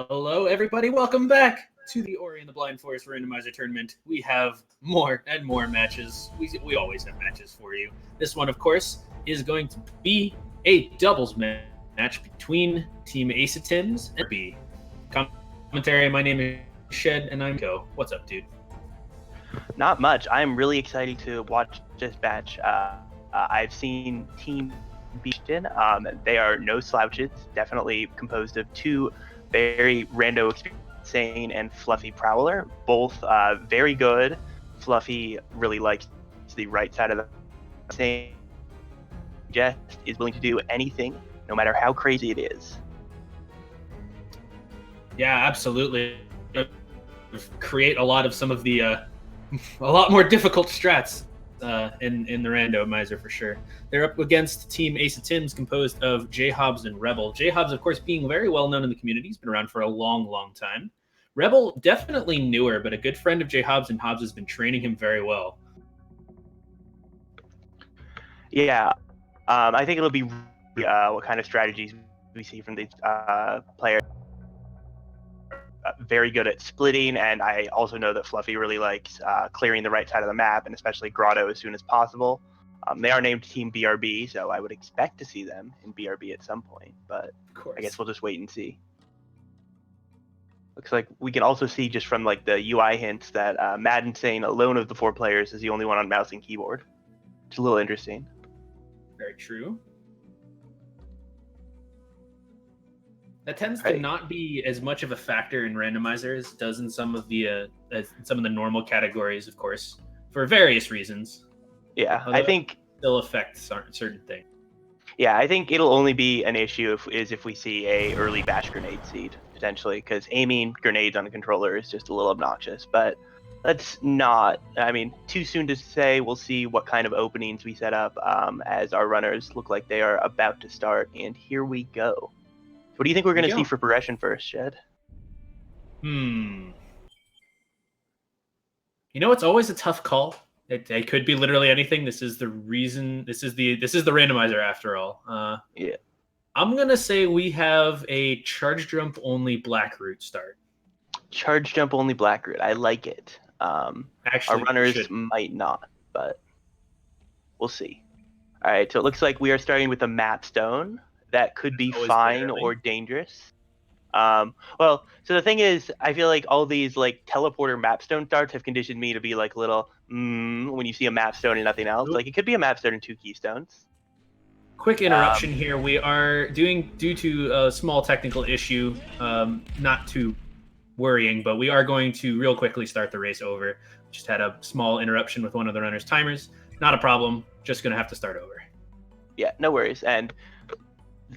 Hello, everybody. Welcome back to the Ori and the Blind Forest Randomizer Tournament. We have more and more matches. We always have matches for you. This one, of course, is going to be a doubles match between Team Acetims and B. Commentary, my name is Shed, and I'm Go. What's up, dude? Not much. I'm really excited to watch this match. I've seen Team B. They are no slouches, definitely composed of two very rando Sane and FluffyPrower, both very good. Fluffy really likes the right side of the Sane. Just is willing to do anything, no matter how crazy it is. Yeah, absolutely. Create a lot of some of the a lot more difficult strats in the Randomizer for sure. They're up against Team Acetims, composed of JHobz and Rebel. JHobz, of course, being very well known in the community. He's been around for a long, long time. Rebel, definitely newer, but a good friend of JHobz, and Hobbs has been training him very well. Yeah, I think it'll be what kind of strategies we see from these players. Very good at splitting, and I also know that Fluffy really likes clearing the right side of the map, and especially Grotto as soon as possible. They are named Team BRB, so I would expect to see them in BRB at some point, but I guess we'll just wait and see. Looks like we can also see just from like the UI hints that Mad Insane, alone of the four players, is the only one on mouse and keyboard. It's a little interesting. Very true. That tends to not be as much of a factor in randomizers as does in some of the normal categories, of course, for various reasons. Yeah, although I think it still affects certain things. Yeah, I think it'll only be an issue if we see a early bash grenade seed potentially, because aiming grenades on a controller is just a little obnoxious. But let's not. I mean, too soon to say. We'll see what kind of openings we set up as our runners look like they are about to start. And here we go. What do you think we're going to see for progression first, Shed? You know, it's always a tough call. It could be literally anything. This is the reason. This is the randomizer after all. Yeah. I'm gonna say we have a charge jump only black route start. Charge jump only black route. I like it. Actually, our runners might not, but we'll see. All right, so it looks like we are starting with a map stone. That could be fine or dangerous. Well, so the thing is, I feel like all these like teleporter mapstone starts have conditioned me to be like little when you see a mapstone and nothing else. Like it could be a mapstone and two keystones. Quick interruption here. We are due to a small technical issue, not too worrying, but we are going to real quickly start the race over. Just had a small interruption with one of the runner's timers. Not a problem. Just going to have to start over. Yeah, no worries. And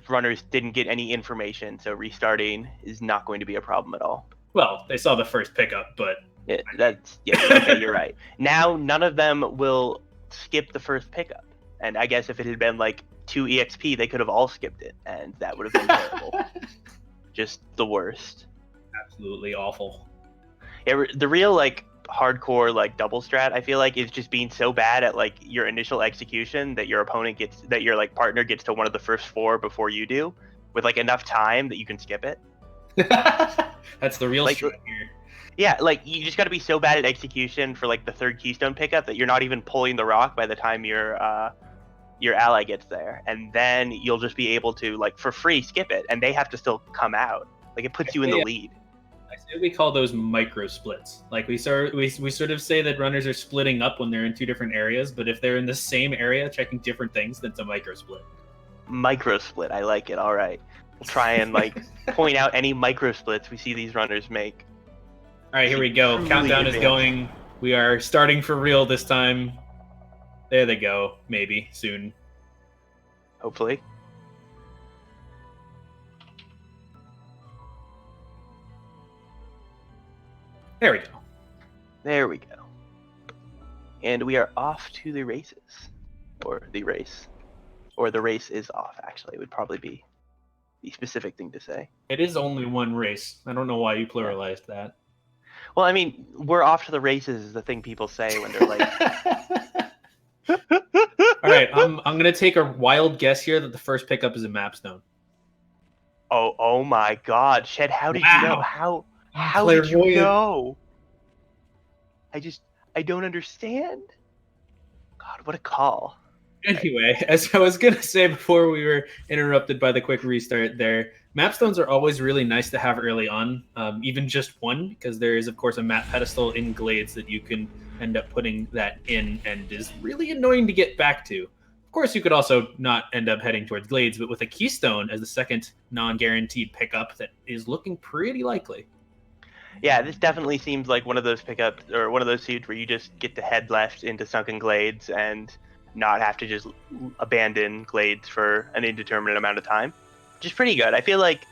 runners didn't get any information, so restarting is not going to be a problem at all. Well, they saw the first pickup, but okay, you're right. Now none of them will skip the first pickup, and I guess if it had been like 2 EXP, they could have all skipped it, and that would have been terrible. Just the worst. Absolutely awful. Yeah, the real like hardcore like double strat, I feel like, is just being so bad at like your initial execution that your like partner gets to one of the first 4 before you do, with like enough time that you can skip it. That's the real strat here. Yeah, like you just got to be so bad at execution for like the 3rd keystone pickup that you're not even pulling the rock by the time your ally gets there, and then you'll just be able to like for free skip it, and they have to still come out. Like it puts you in the lead. I say we call those micro splits. Like we sort of say that runners are splitting up when they're in 2 different areas, but if they're in the same area checking different things, then it's a micro split. Micro split, I like it. All right, we'll try and like point out any micro splits we see these runners make. All right, here we go. Countdown is going. We are starting for real this time. There they go. Maybe soon. Hopefully. There we go. There we go. And we are off to the races. Or the race. Or the race is off, actually. It would probably be the specific thing to say. It is only one race. I don't know why you pluralized that. Well, I mean, we're off to the races is the thing people say when they're like... All right, I'm going to take a wild guess here that the first pickup is a mapstone. Oh my God, Shed, how did you know? Wow. How did you Clairvoyant. know? I don't understand. God, what a call. Anyway, as I was gonna say before we were interrupted by the quick restart there, mapstones are always really nice to have early on, even just one, because there is of course a map pedestal in Glades that you can end up putting that in, and is really annoying to get back to. Of course, you could also not end up heading towards Glades, but with a keystone as the second non-guaranteed pickup, that is looking pretty likely. Yeah, this definitely seems like one of those pickups or one of those seeds where you just get to head left into Sunken Glades and not have to just abandon Glades for an indeterminate amount of time, which is pretty good. I feel like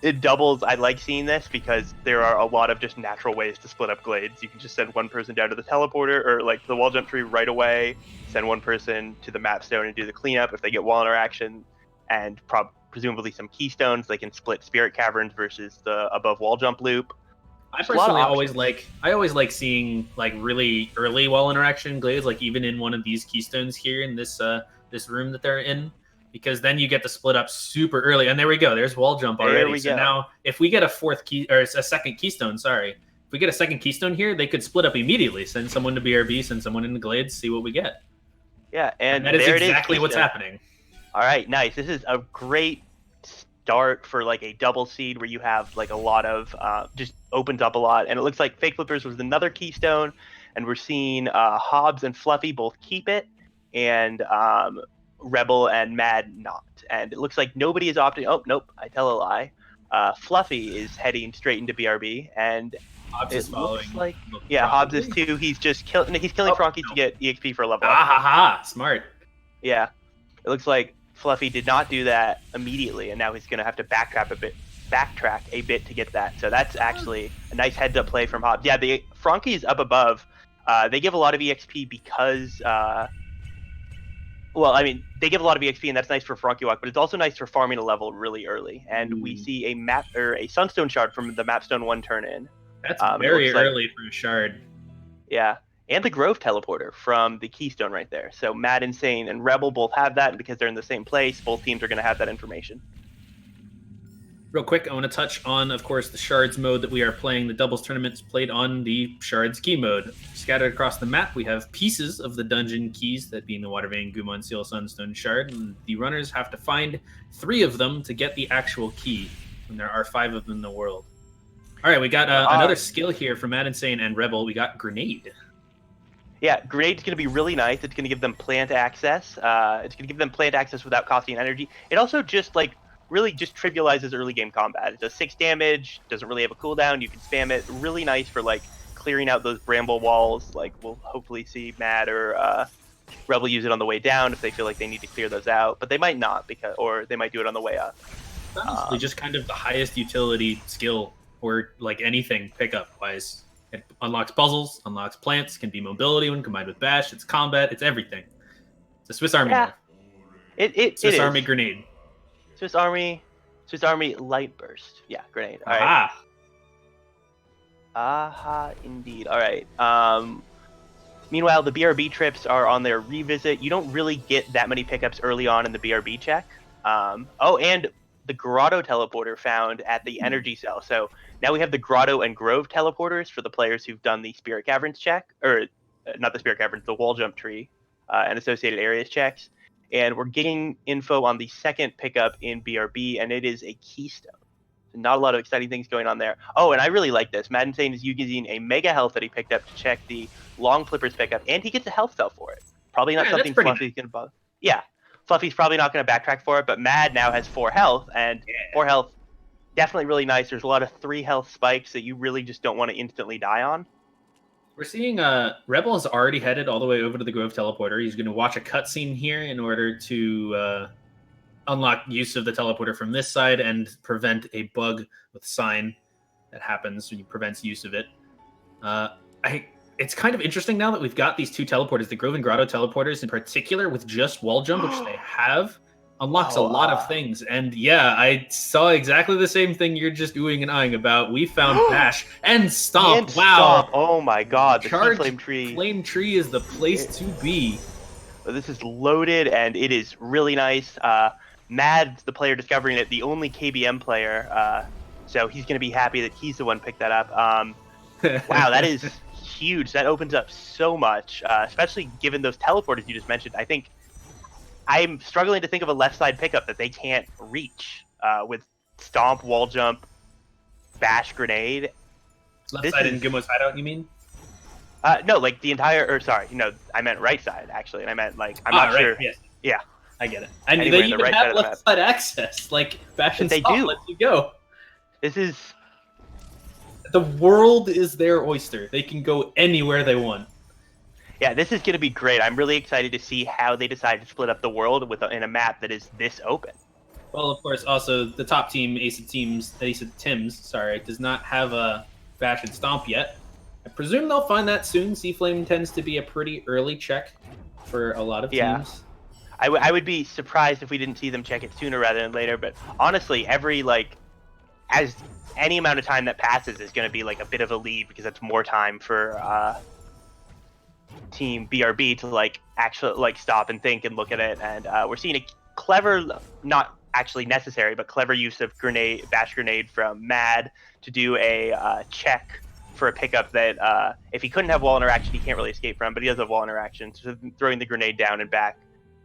it doubles. I like seeing this because there are a lot of just natural ways to split up Glades. You can just send one person down to the teleporter or like the wall jump tree right away, send one person to the map stone and do the cleanup if they get wall interaction, and presumably some keystones. They can split spirit caverns versus the above wall jump loop. I There's a lot of personally options. always like seeing like really early wall interaction Glades, like even in one of these keystones here in this room that they're in, because then you get to split up super early. And there we go. There's wall jump There already. we So go. now if we get a fourth key or a second keystone, sorry, if we get a second keystone here, they could split up immediately. Send someone to BRB, send someone into Glades, see what we get. Yeah, And and that is there it is. exactly what's Keystone. happening. All right, nice. This is a great start for like a double seed where you have like a lot of just opens up a lot, and it looks like Fake Flippers was another keystone, and we're seeing Hobbs and Fluffy both keep it, and Rebel and Mad not. And it looks like nobody is opting. Oh nope, I tell a lie. Fluffy is heading straight into BRB, and Hobbs it is looks following. like Hobbs is Probably. too. He's just killing. He's killing Oh, Frankie to no. get EXP for a level up. Ah ha ha. Smart. Yeah, it looks like Fluffy did not do that immediately, and now he's going to have to backtrack a bit to get that. So that's actually a nice heads-up play from Hobbs. Yeah, the Frankies up above, they give a lot of EXP because, well, I mean, they give a lot of EXP, and that's nice for Frankie Walk, but it's also nice for farming a level really early. And we see a map or a Sunstone shard from the Mapstone 1 turn in. That's It very looks like, early for a shard. yeah. And the Grove teleporter from the Keystone right there. So Mad Insane and Rebel both have that, and because they're in the same place, both teams are going to have that information. Real quick, I want to touch on, of course, the Shards mode that we are playing. The doubles tournament's played on the Shards key mode. Scattered across the map, we have pieces of the dungeon keys, that being the Water Vein, Gumon, Seal, Sunstone, Shard, and the runners have to find 3 of them to get the actual key, and there are 5 of them in the world. All right, we got another skill here from Mad Insane and Rebel. We got Grenade. Yeah, Grenade's going to be really nice. It's going to give them plant access. It's going to give them plant access without costing energy. It also just really just trivializes early game combat. It does 6 damage, doesn't really have a cooldown. You can spam it. Really nice for clearing out those bramble walls. We'll hopefully see Mad or Rebel use it on the way down if they feel like they need to clear those out, but they might not or they might do it on the way up. Honestly, just kind of the highest utility skill or anything pickup wise. It unlocks puzzles, unlocks plants, can be mobility when combined with bash. It's combat, it's everything. It's a Swiss Army knife. Swiss Army grenade. Swiss Army light burst. Yeah, grenade. All right. Aha. Aha, indeed. All right. Meanwhile, the BRB trips are on their revisit. You don't really get that many pickups early on in the BRB check. And the Grotto teleporter found at the energy cell. So now we have the Grotto and Grove teleporters for the players who've done the Spirit Caverns check, or not the Spirit Caverns, the wall jump tree and associated areas checks. And we're getting info on the second pickup in BRB, and it is a keystone. So not a lot of exciting things going on there. Oh, and I really like this. Mad Insane is using a mega health that he picked up to check the long flippers pickup, and he gets a health cell for it. Probably not something Fluffy's going to bother. Yeah. Fluffy's probably not going to backtrack for it, but Mad now has 4 health, and 4 health, definitely really nice. There's a lot of 3 health spikes that you really just don't want to instantly die on. We're seeing Rebel has already headed all the way over to the Grove teleporter. He's going to watch a cutscene here in order to unlock use of the teleporter from this side and prevent a bug with sign that happens when you prevents use of it. It's kind of interesting now that we've got these 2 teleporters, the Grove and Grotto teleporters in particular, with just wall jump, which they have, unlocks a lot of things. And yeah, I saw exactly the same thing you're just oohing and eyeing about. We found Bash and Stomp. Wow. Stomp. Oh my god, the Charge Flame Tree. Flame Tree is the place to be. This is loaded, and it is really nice. Mad's the player discovering it, the only KBM player. So he's going to be happy that he's the one picked that up. Wow, that is huge. That opens up so much, especially given those teleporters you just mentioned. I think I'm struggling to think of a left side pickup that they can't reach with Stomp, Wall Jump, Bash, Grenade. Left side in Gumo's hideout, you mean? No, like the entire, or sorry, I meant right side actually, and I meant like I'm not sure. Yes. Yeah, I get it. And anywhere they even right have left side access. Like Bash and Stomp lets you go. This is the world is their oyster. They can go anywhere they want. Yeah, this is going to be great. I'm really excited to see how they decide to split up the world in a map that is this open. Well, of course, also the top team, Ace of Tims, does not have a Bash and Stomp yet. I presume they'll find that soon. Seaflame tends to be a pretty early check for a lot of teams. I would be surprised if we didn't see them check it sooner rather than later. But honestly, as any amount of time that passes is going to be like a bit of a lead because it's more time for Team BRB to actually stop and think and look at it. And we're seeing a clever, not actually necessary, but clever use of Bash Grenade from Mad to do a check for a pickup that if he couldn't have wall interaction, he can't really escape from, but he does have wall interaction. So throwing the grenade down and back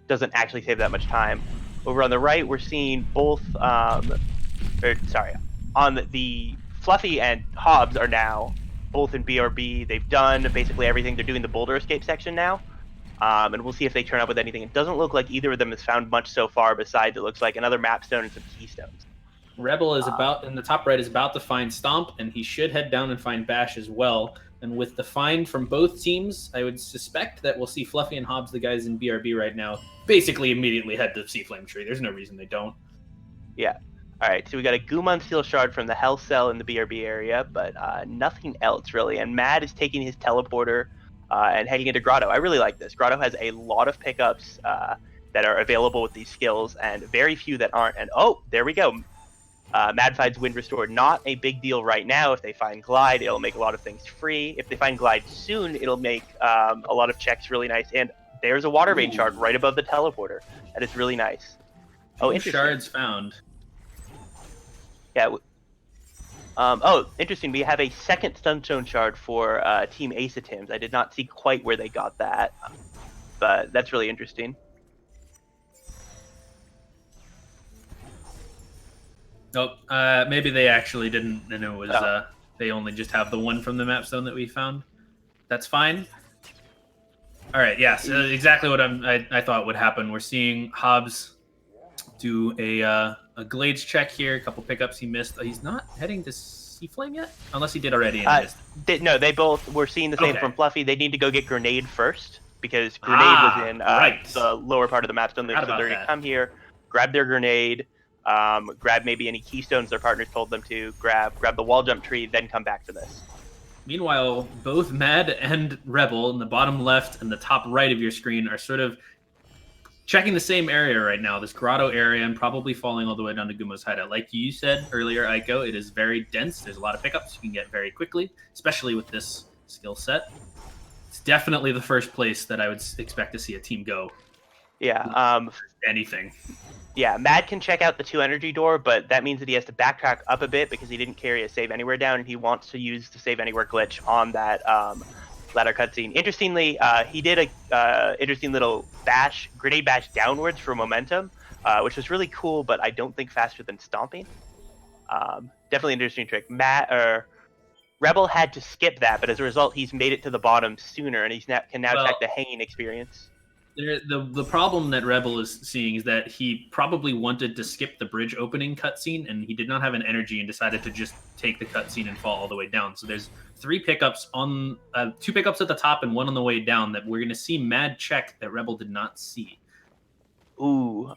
doesn't actually save that much time. Over on the right, we're seeing both, on the Fluffy and JHobz are now both in BRB. They've done basically everything. They're doing the boulder escape section now. And we'll see if they turn up with anything. It doesn't look like either of them has found much so far besides it looks like another map stone and some keystones. Rebel is in the top right is about to find Stomp, and he should head down and find Bash as well. And with the find from both teams, I would suspect that we'll see Fluffy and JHobz, the guys in BRB right now, basically immediately head to Seaflame Tree. There's no reason they don't. Yeah. All right, so we got a Gumon Steel Shard from the Hell Cell in the BRB area, but nothing else really. And Mad is taking his teleporter and heading into Grotto. I really like this. Grotto has a lot of pickups that are available with these skills, and very few that aren't. And oh, there we go. Mad finds Wind Restored. Not a big deal right now. If they find Glide, it'll make a lot of things free. If they find Glide soon, it'll make a lot of checks really nice. And there's a Water Vein Shard right above the teleporter. That is really nice. Oh, interesting. Shards found. Yeah. Oh, interesting. We have a second Sunstone Shard for Team Ace of Tims. I did not see quite where they got that, but that's really interesting. Nope. Maybe they actually didn't, and it was they only just have the one from the map stone that we found. That's fine. All right. Yeah. So exactly what I thought would happen. We're seeing JHobz do a Glades check here. A couple pickups he missed. He's not heading to Seaflame yet, unless he did already. And no, they both were seeing the same from Fluffy. They need to go get Grenade first because Grenade was in the lower part of the map stone. So they're going to come here, grab their Grenade. Grab maybe any keystones their partners told them to grab the wall jump tree, then come back for this. Meanwhile, both Mad and Rebel in the bottom left and the top right of your screen are sort of checking the same area right now, this grotto area, and probably falling all the way down to Gumo's hideout. Like you said earlier, Aiko, it is very dense. There's a lot of pickups you can get very quickly, especially with this skill set. It's definitely the first place that I would expect to see a team go. Yeah. Anything. Yeah, Mad can check out the 2 energy door, but that means that he has to backtrack up a bit because he didn't carry a save anywhere down, and he wants to use the save anywhere glitch on that ladder cutscene. Interestingly, he did a interesting little grenade bash downwards for momentum, which was really cool, but I don't think faster than stomping. Definitely an interesting trick. Rebel had to skip that, but as a result, he's made it to the bottom sooner, and can now check the hanging experience. The problem that Rebel is seeing is that he probably wanted to skip the bridge opening cutscene, and he did not have an energy and decided to just take the cutscene and fall all the way down. So there's 3 pickups on 2 pickups at the top and 1 on the way down that we're going to see Mad check that Rebel did not see. Ooh,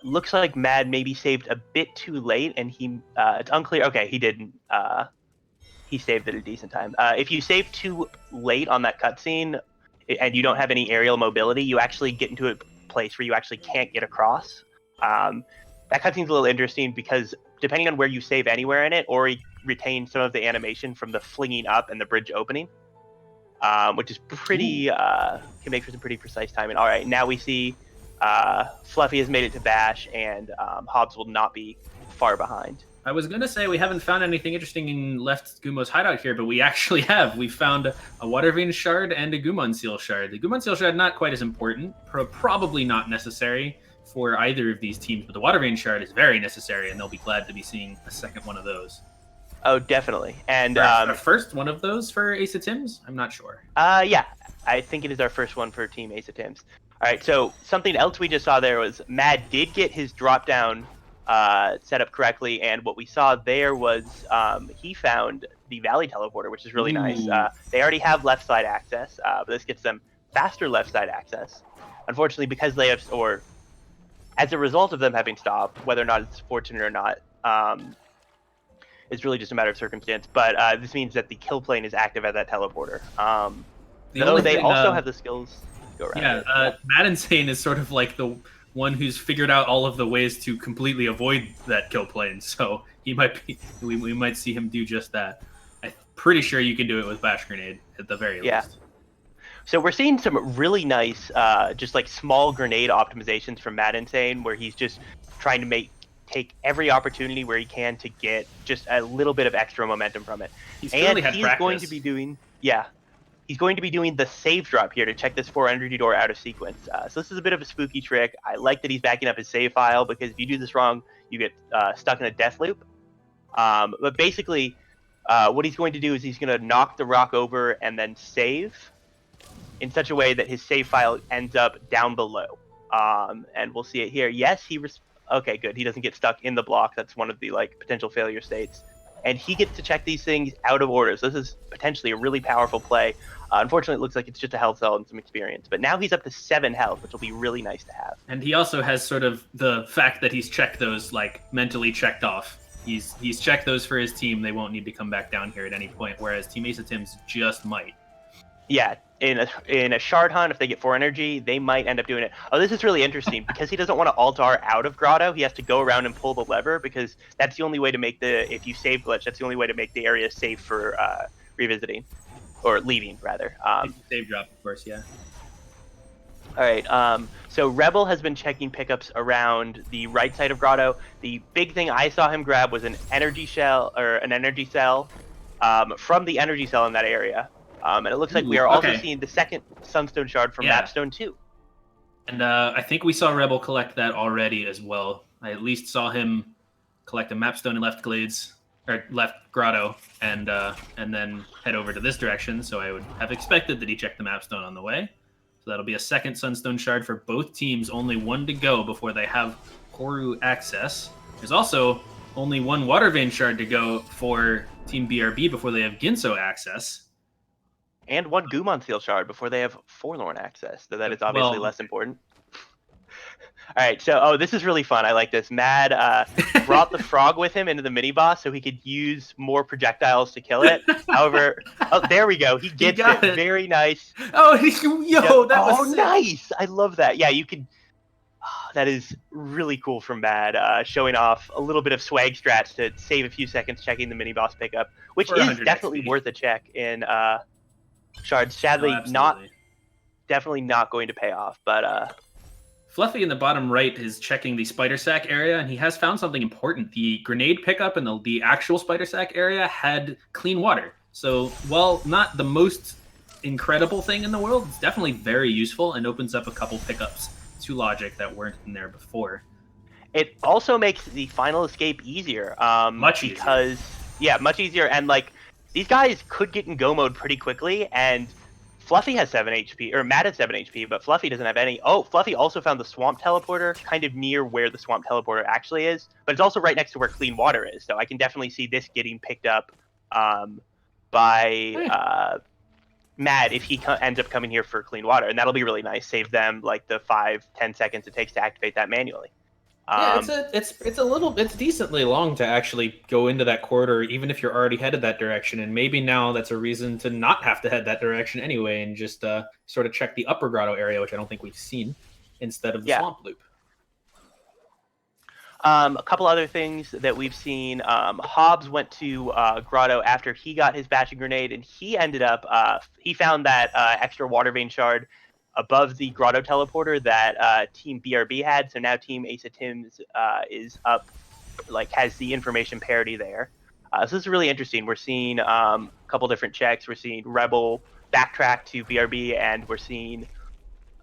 looks like Mad maybe saved a bit too late, and it's unclear. Okay, he didn't. He saved at a decent time. If you save too late on that cutscene, and you don't have any aerial mobility, you actually get into a place where you actually can't get across. That cutscene's a little interesting because depending on where you save anywhere in it, Ori retains some of the animation from the flinging up and the bridge opening, which is pretty can make for some pretty precise timing. All right, now we see Fluffy has made it to Bash, and JHobz will not be far behind. I was going to say we haven't found anything interesting in left Gumo's hideout here, but we actually have. We found a Water Vein Shard and a Gumon Seal Shard. The Gumon Seal Shard not quite as important, probably not necessary for either of these teams, but the Water Vein Shard is very necessary, and they'll be glad to be seeing a second one of those. Oh, definitely. And our first one of those for Ace of Tims? I'm not sure. Yeah, I think it is our first one for Team Ace of Tims. All right, so something else we just saw there was Mad did get his drop down set up correctly, and what we saw there was he found the Valley Teleporter, which is really nice. They already have left side access, but this gets them faster left side access. Unfortunately, because they have, or as a result of them having stopped, whether or not it's fortunate or not, it's really just a matter of circumstance. But this means that the kill plane is active at that teleporter. Though they also have the skills to go around. Yeah, Mad Insane is sort of like the one who's figured out all of the ways to completely avoid that kill plane. So he might be, we might see him do just that. I'm pretty sure you can do it with Bash Grenade at the very least. So we're seeing some really nice, just like small grenade optimizations from Mad Insane, where he's just trying to take every opportunity where he can to get just a little bit of extra momentum from it. He's going to be doing, he's going to be doing the save drop here to check this 4 energy door out of sequence. So this is a bit of a spooky trick. I like that he's backing up his save file, because if you do this wrong, you get stuck in a death loop. But basically, what he's going to do is he's going to knock the rock over and then save in such a way that his save file ends up down below. And we'll see it here. Yes, okay, good. He doesn't get stuck in the block. That's one of the potential failure states. And he gets to check these things out of order. So this is potentially a really powerful play. Unfortunately, it looks like it's just a health cell and some experience. But now he's up to 7 health, which will be really nice to have. And he also has sort of the fact that he's checked those, mentally checked off. He's checked those for his team. They won't need to come back down here at any point, whereas Team Ace of Tims just might. Yeah, in a shard hunt, if they get 4 energy, they might end up doing it. Oh, this is really interesting. Because he doesn't want to alt-R out of Grotto, he has to go around and pull the lever, because that's the only way to make if you save glitch, that's the only way to make the area safe for revisiting. Or leaving, rather. Save drop, of course, yeah. All right, so Rebel has been checking pickups around the right side of Grotto. The big thing I saw him grab was an energy cell from the energy cell in that area. And it looks like we are also seeing the second Sunstone Shard from Mapstone 2. And I think we saw Rebel collect that already as well. I at least saw him collect a Mapstone in left glades, or left Grotto, and then head over to this direction. So I would have expected that he checked the Mapstone on the way. So that'll be a second Sunstone Shard for both teams. Only 1 to go before they have Koru access. There's also only 1 Water Vein Shard to go for Team BRB before they have Ginso access. And 1 Gumon Seal Shard before they have Forlorn access. So that is obviously less important. All right, so this is really fun. I like this. Mad brought the frog with him into the mini boss so he could use more projectiles to kill it. However, there we go. He gets it. Very nice. Oh, that was sick. Nice. I love that. Yeah, you could. That is really cool from Mad, showing off a little bit of swag strats to save a few seconds checking the mini boss pickup, which is definitely worth a check in Shards. Sadly, definitely not going to pay off, but. Fluffy in the bottom right is checking the spider sack area, and he has found something important. The grenade pickup in the actual spider sack area had clean water. So, while not the most incredible thing in the world, it's definitely very useful and opens up a couple pickups to Logic that weren't in there before. It also makes the final escape easier. Much easier. Yeah, much easier. And, these guys could get in go mode pretty quickly, and Fluffy has 7 HP, or Matt has 7 HP, but Fluffy doesn't have any. Oh, Fluffy also found the Swamp Teleporter, kind of near where the Swamp Teleporter actually is, but it's also right next to where Clean Water is, so I can definitely see this getting picked up by Matt if he ends up coming here for Clean Water, and that'll be really nice. Save them, the 5-10 seconds it takes to activate that manually. It's decently long to actually go into that corridor, even if you're already headed that direction. And maybe now that's a reason to not have to head that direction anyway, and just sort of check the upper grotto area, which I don't think we've seen, instead of the swamp loop. A couple other things that we've seen. JHobz went to Grotto after he got his bashing grenade, and he ended up he found that extra water vein shard above the Grotto teleporter that Team BRB had. So now Team Ace of Tims is up, like has the information parity there. So this is really interesting. We're seeing a couple different checks. We're seeing Rebel backtrack to BRB, and we're seeing,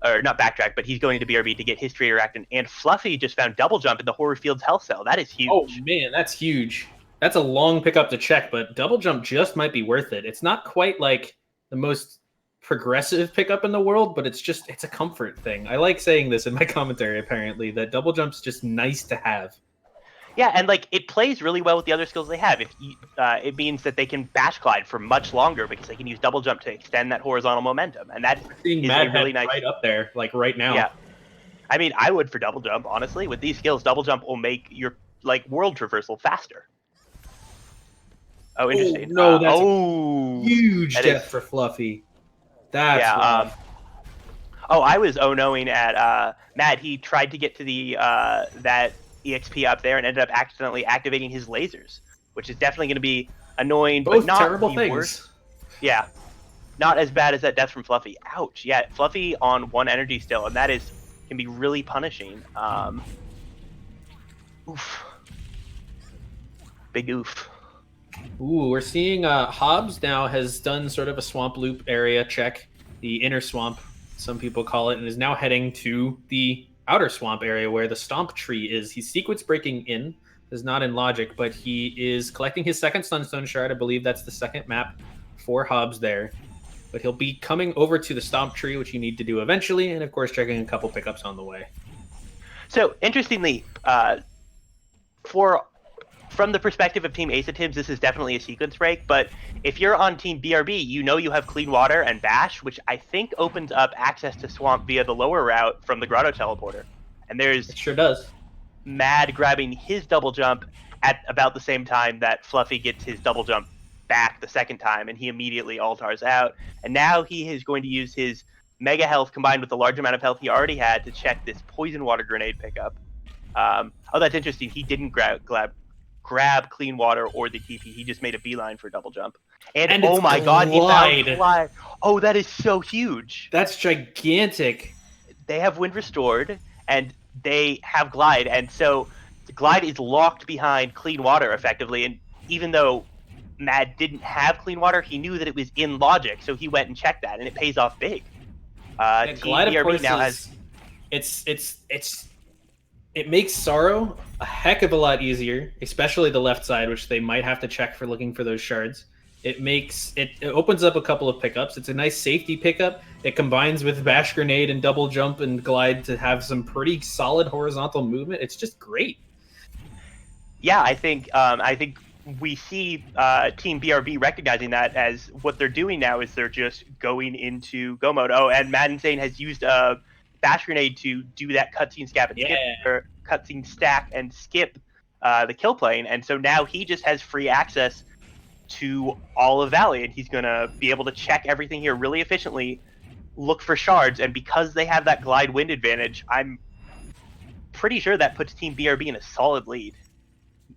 or not backtrack, but he's going to BRB to get History Interacting. And Fluffy just found double jump in the Horror Fields Health Cell. That is huge. Oh man, that's huge. That's a long pickup to check, but double jump just might be worth it. It's not quite like the most progressive pickup in the world, but it's a comfort thing. I like saying this in my commentary, apparently, that double jump's just nice to have. Yeah, and like it plays really well with the other skills they have. If it means that they can bash glide for much longer because they can use double jump to extend that horizontal momentum, and that Seeing is Mad a really nice right up there, like right now. Yeah, I mean, I would for double jump, honestly. With these skills, double jump will make your like world traversal faster. Oh, interesting. No, that's huge death for Fluffy. That's oh, I was knowing at Mad. He tried to get to the that EXP up there and ended up accidentally activating his lasers, which is definitely going to be annoying, both but not terrible the things. Worst. Yeah, not as bad as that death from Fluffy. Ouch. Yeah, Fluffy on 1 energy still, and that can be really punishing. Oof. Big oof. Ooh, we're seeing JHobz now has done sort of a swamp loop area check, the inner swamp, some people call it, and is now heading to the outer swamp area where the stomp tree is. He's sequence breaking in, is not in logic, but he is collecting his second sunstone shard. I believe that's the second map for JHobz there. But he'll be coming over to the stomp tree, which you need to do eventually, and of course checking a couple pickups on the way. So interestingly, from the perspective of Team Ace of Tims, this is definitely a sequence break, but if you're on Team BRB, you know you have Clean Water and Bash, which I think opens up access to Swamp via the lower route from the Grotto teleporter. And there's... It sure does. Mad grabbing his double jump at about the same time that Fluffy gets his double jump back the second time, and he immediately altars out. And now he is going to use his mega health combined with the large amount of health he already had to check this poison water grenade pickup. Oh, that's interesting. He didn't grab Clean Water or the TP. He just made a beeline for double jump. And oh my god, he found glide. Oh, that is so huge. That's gigantic. They have wind restored, and they have glide, and so the glide is locked behind Clean Water effectively. And even though Mad didn't have Clean Water, he knew that it was in logic, so he went and checked that, and it pays off big. Glide, of course, now has it makes Sorrow a heck of a lot easier, especially the left side, which they might have to check for looking for those shards. It opens up a couple of pickups. It's a nice safety pickup. It combines with Bash Grenade and double jump and glide to have some pretty solid horizontal movement. It's just great. Yeah, I think we see Team BRB recognizing that as what they're doing now is they're just going into go mode. Oh, and Mad Insane has used a Bash Grenade to do that cutscene stack and skip, or cutscene stack and skip the kill plane, and so now he just has free access to all of Valley, and he's gonna be able to check everything here really efficiently, look for shards, and because they have that glide wind advantage, I'm pretty sure that puts Team BRB in a solid lead.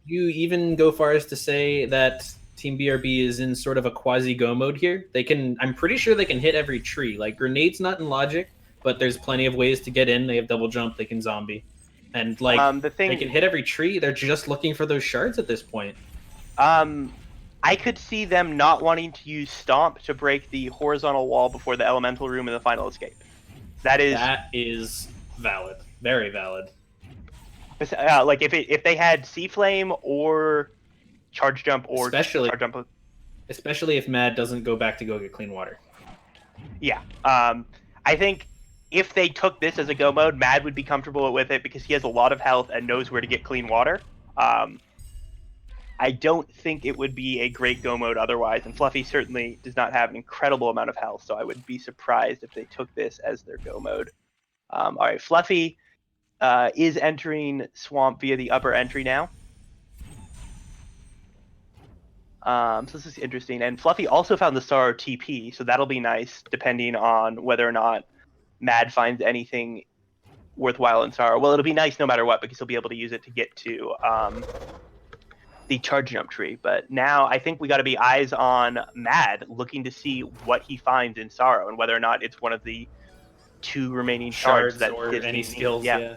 You even go far as to say that Team BRB is in sort of a quasi-go mode here. I'm pretty sure they can hit every tree. Like, Grenade's not in logic, but there's plenty of ways to get in. They have double jump, they can zombie. And, they can hit every tree. They're just looking for those shards at this point. I could see them not wanting to use Stomp to break the horizontal wall before the elemental room and the final escape. That is valid. Very valid. Like, if they had Sea Flame or Charge Jump or Charge Jump... Especially if Mad doesn't go back to go get Clean Water. Yeah. I think if they took this as a go mode, Mad would be comfortable with it because he has a lot of health and knows where to get Clean Water. I don't think it would be a great go mode otherwise, and Fluffy certainly does not have an incredible amount of health, so I would be surprised if they took this as their go mode. All right, Fluffy is entering Swamp via the upper entry now. So this is interesting, and Fluffy also found the Sorrow TP, so that'll be nice, depending on whether or not Mad finds anything worthwhile in Sorrow. Well, it'll be nice no matter what, because he'll be able to use it to get to the charge jump tree. But now I think we got to be eyes on Mad, looking to see what he finds in Sorrow and whether or not it's one of the 2 remaining shards that or his any team skills. needs. Yeah.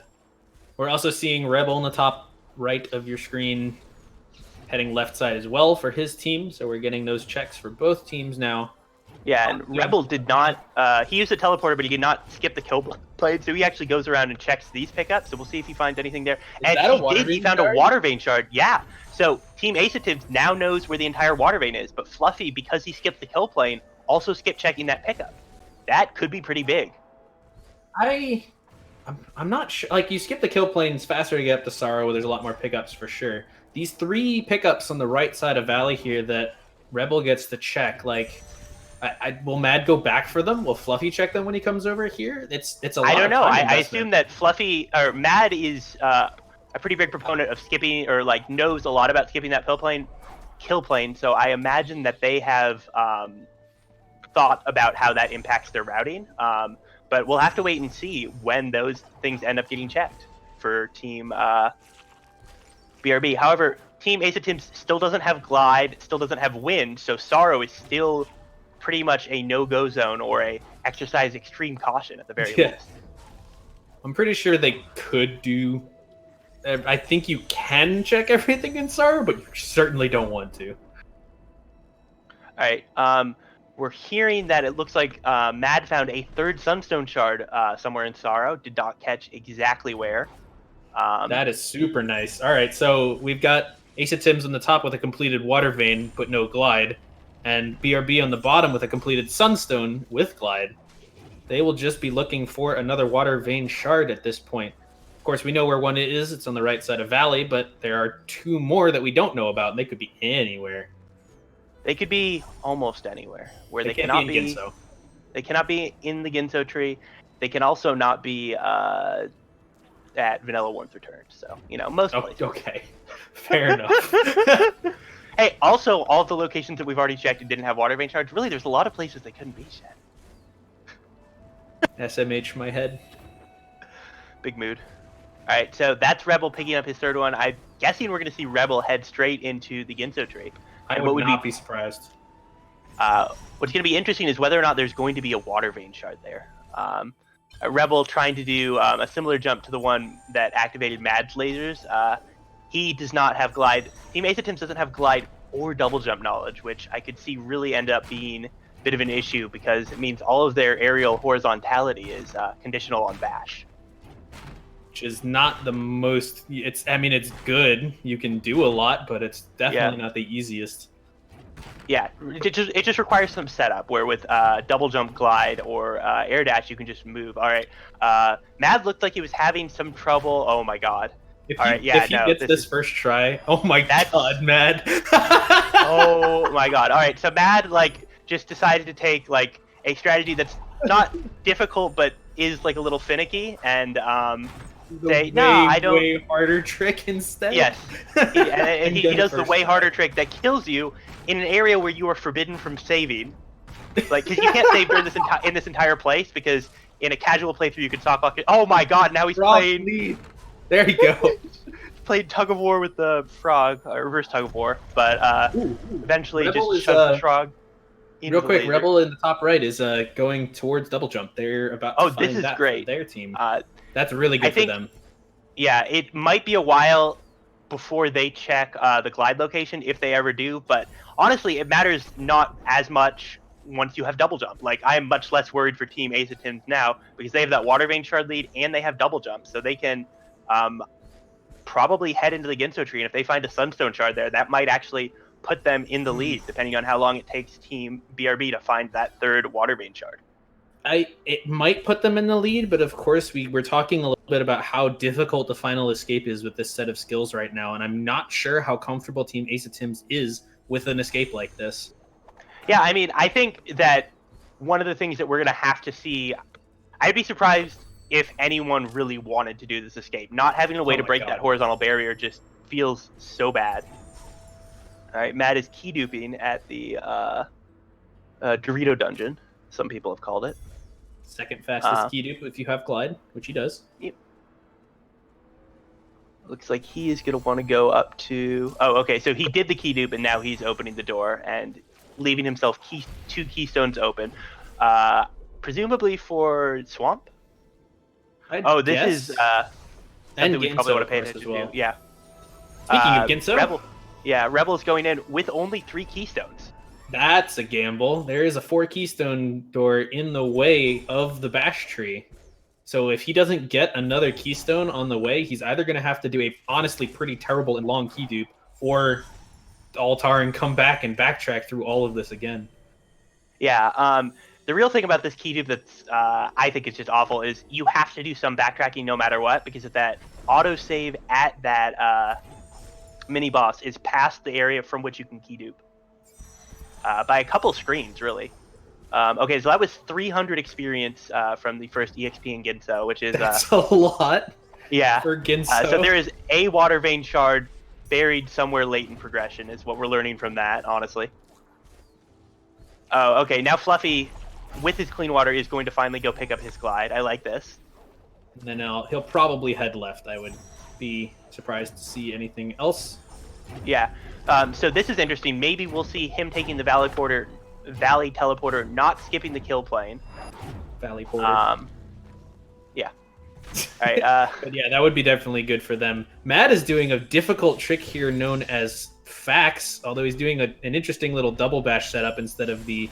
We're also seeing Rebel in the top right of your screen, heading left side as well for his team. So we're getting those checks for both teams now. Yeah, and Rebel did not. He used a teleporter, but he did not skip the kill blade. So he actually goes around and checks these pickups. So we'll see if he finds anything there. Is that a water He vein found shard? a water vein shard. Yeah. So Team Acetives now knows where the entire water vein is. But Fluffy, because he skipped the kill plane, also skipped checking that pickup. That could be pretty big. I'm not sure. Like, you skip the kill planes faster to get up to Sorrow. There's a lot more pickups for sure. These 3 pickups on the right side of Valley here that Rebel gets to check. Like, will Mad go back for them? Will Fluffy check them when he comes over here? It's a lot. I don't know. I assume that Fluffy or Mad is a pretty big proponent of skipping, or like knows a lot about skipping that kill plane. So I imagine that they have thought about how that impacts their routing. But we'll have to wait and see when those things end up getting checked for Team BRB. However, Team Acetives still doesn't have Glide, still doesn't have Wind, so Sorrow is still pretty much a no-go zone or a exercise extreme caution at the very least. I'm pretty sure they could do. I think you can check everything in Sorrow, but you certainly don't want to. All right. We're hearing that it looks like Mad found a 3rd Sunstone Shard somewhere in Sorrow. Did not catch exactly where. That is super nice. All right, so we've got Acetives on the top with a completed Water Vein, but no Glide, and BRB on the bottom with a completed Sunstone with Glide. They will just be looking for another Water Vein Shard at this point. Of course, we know where one is. It's on the right side of Valley, but there are 2 more that we don't know about, and they could be anywhere. They could be almost anywhere where they cannot cannot be. Ginso. They cannot be in the Ginso tree. They can also not be at Vanilla Warmth Return. So most places. Okay, fair enough. Hey, also all of the locations that we've already checked and didn't have water vein shards. Really, there's a lot of places they couldn't be yet. SMH my head. Big mood. All right, so that's Rebel picking up his 3rd one. I'm guessing we're going to see Rebel head straight into the Ginso tree. I would not be surprised. What's going to be interesting is whether or not there's going to be a water vein shard there. A Rebel trying to do a similar jump to the one that activated Mad's lasers. He does not have Glide. Team Acetives doesn't have Glide or double jump knowledge, which I could see really end up being a bit of an issue because it means all of their aerial horizontality is conditional on Bash. Which is not the most. It's good. You can do a lot, but it's definitely not the easiest. Yeah, it just requires some setup. Where with double jump, glide, or air dash, you can just move. All right. Mad looked like he was having some trouble. Oh my god. If he gets this first try, oh my god, Mad. Oh my god. All right, so Mad just decided to take a strategy that's not difficult, but is a little finicky, and I don't. Way harder trick instead. Yes, and he does the way harder trick that kills you in an area where you are forbidden from saving. Because you can't save during in this entire place, because in a casual playthrough you can stock lock it. Oh my god! Now he's playing. Lead. There you go. Played tug of war with the frog, reverse tug of war, but eventually Rebel just shoved the frog. Real quick, Rebel in the top right is going towards double jump. They're about to find this is that great. For their team. That's really good for them. Yeah, it might be a while before they check the glide location, if they ever do, but honestly, it matters not as much once you have double jump. I am much less worried for Team Acetives now, because they have that water vein shard lead and they have double jump, so they can probably head into the Ginso tree, and if they find a Sunstone shard there, that might actually put them in the lead, depending on how long it takes Team BRB to find that 3rd water vein shard. It might put them in the lead, but of course we're talking a little bit about how difficult the final escape is with this set of skills right now, and I'm not sure how comfortable Team Acetives is with an escape like this. Yeah, I think that one of the things that we're going to have to see, I'd be surprised if anyone really wanted to do this escape. Not having a way to break that horizontal barrier just feels so bad. All right, Matt is key duping at the Dorito dungeon, some people have called it. Second fastest key dupe if you have glide, which he does. Yep. Looks like he is going to want to go up to... Oh, okay, so he did the key dupe, and now he's opening the door and leaving himself 2 keystones open. Presumably for Swamp, Oh, this is something we probably Ginso, want to pay of course, attention as well. to. Yeah. Speaking of Ginso, Rebel's going in with only 3 keystones. that's a gamble. There is a 4 keystone door in the way of the bash tree. So if he doesn't get another keystone on the way, he's either going to have to do a honestly pretty terrible and long key dupe, or altar and come back and backtrack through all of this again. Yeah. The real thing about this key dupe that's I think is just awful is you have to do some backtracking no matter what, because if that autosave at that mini boss is past the area from which you can key dupe by a couple screens, really. Okay, so that was 300 experience from the first EXP in Ginso, which is That's a lot. Yeah. For Ginso. So there is a water vein shard buried somewhere late in progression, is what we're learning from that, honestly. Oh, okay. Now Fluffy, with his clean water, is going to finally go pick up his glide. I like this. And then he'll probably head left. I would be surprised to see anything else. Yeah. So this is interesting. Maybe we'll see him taking the Valley Teleporter, not skipping the kill plane. Valley Porter. Yeah. All right. But yeah, that would be definitely good for them. Matt is doing a difficult trick here known as Fax, although he's doing an interesting little double bash setup instead of the...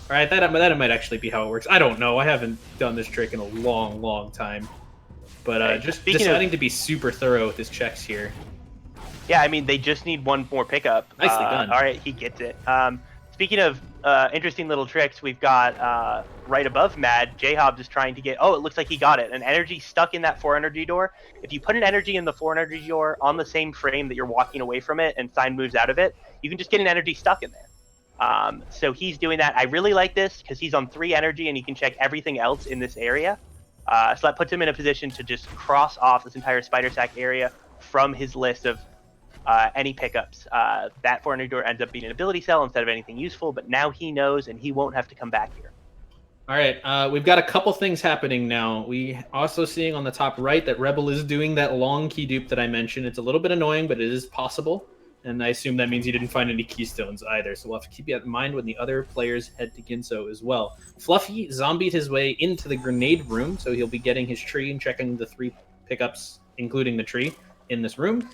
All right, that might actually be how it works. I don't know. I haven't done this trick in a long, long time. But just deciding to be super thorough with his checks here. Yeah, I mean, they just need one more pickup. Nicely done. All right, he gets it. Speaking of interesting little tricks, we've got right above Mad, JHobz is trying to get... Oh, it looks like he got it. An energy stuck in that 4 energy door. If you put an energy in the 4 energy door on the same frame that you're walking away from it and Sign moves out of it, you can just get an energy stuck in there. So he's doing that. I really like this because he's on 3 energy and he can check everything else in this area. So that puts him in a position to just cross off this entire Spider Sack area from his list of any pickups. That 400 door ends up being an ability cell instead of anything useful, but now he knows and he won't have to come back here. All right, we've got a couple things happening now. We also seeing on the top right that Rebel is doing that long key dupe that I mentioned. It's a little bit annoying, but it is possible. And I assume that means he didn't find any keystones either. So we'll have to keep that in mind when the other players head to Ginso as well. Fluffy zombied his way into the grenade room, so he'll be getting his tree and checking the 3 pickups, including the tree, in this room.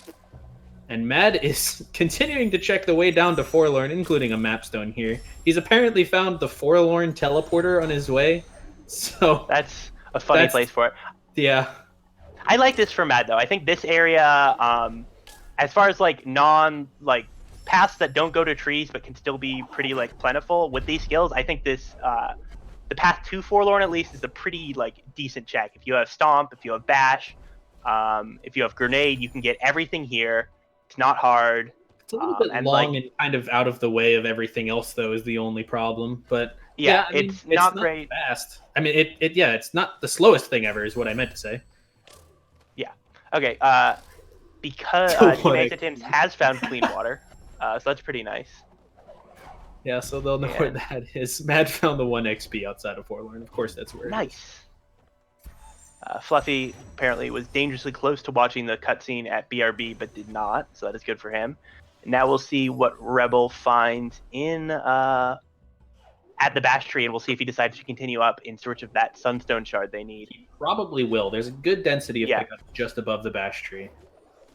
And Mad is continuing to check the way down to Forlorn, including a mapstone here. He's apparently found the Forlorn teleporter on his way. So that's a funny place for it. Yeah. I like this for Mad, though. I think this area... as far as paths that don't go to trees but can still be pretty plentiful with these skills, I think this the path to Forlorn at least is a pretty decent check. If you have Stomp, if you have Bash, if you have Grenade, you can get everything here. It's not hard. It's a little bit long and kind of out of the way of everything else, though, is the only problem. But yeah, I mean, it's not great. Fast. I mean, it's not the slowest thing ever, is what I meant to say. Yeah. Okay. Because Tim's has found clean water, so that's pretty nice. Yeah, so they'll know where that is. Mad found the 1 XP outside of Forlorn. Of course, that's where. Nice. Fluffy apparently was dangerously close to watching the cutscene at BRB, but did not, so that is good for him. Now we'll see what Rebel finds in at the Bash Tree, and we'll see if he decides to continue up in search of that Sunstone Shard they need. He probably will. There's a good density of pickup just above the Bash Tree.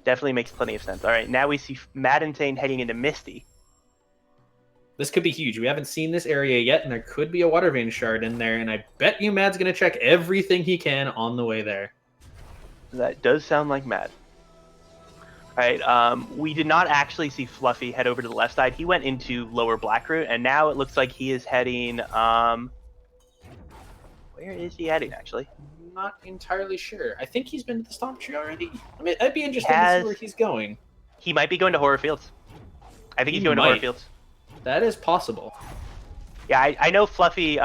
Definitely makes plenty of sense. All right, now we see Mad Insane heading into Misty. This could be huge. We haven't seen this area yet, and there could be a water vein shard in there, and I bet you Mad's going to check everything he can on the way there. That does sound like Mad. All right, we did not actually see Fluffy head over to the left side. He went into lower Blackroot, and now it looks like he is heading... where is he heading, actually? Not entirely sure. I think he's been to the Stomp Tree already. I mean, I'd be interested to see where he's going. He might be going to Horror Fields. I think he's going to Horror Fields. That is possible. Yeah, I know Fluffy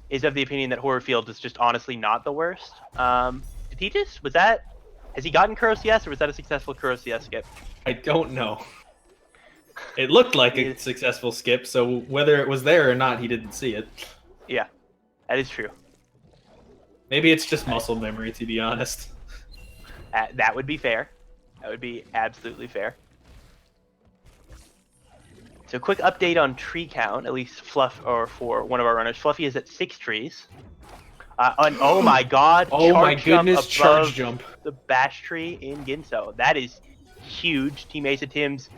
is of the opinion that Horror Fields is just honestly not the worst. Did he just... Has he gotten Kuro CS, or was that a successful Kuro CS skip? I don't know. It looked like a successful skip, so whether it was there or not, he didn't see it. Yeah, that is true. Maybe it's just muscle memory, to be honest. That would be fair. That would be absolutely fair. So quick update on tree count, at least for one of our runners. Fluffy is at 6 trees. Oh my God! Oh my Charge jump goodness, above charge jump. the bash tree in Ginso. That is huge. Team Ace of Tims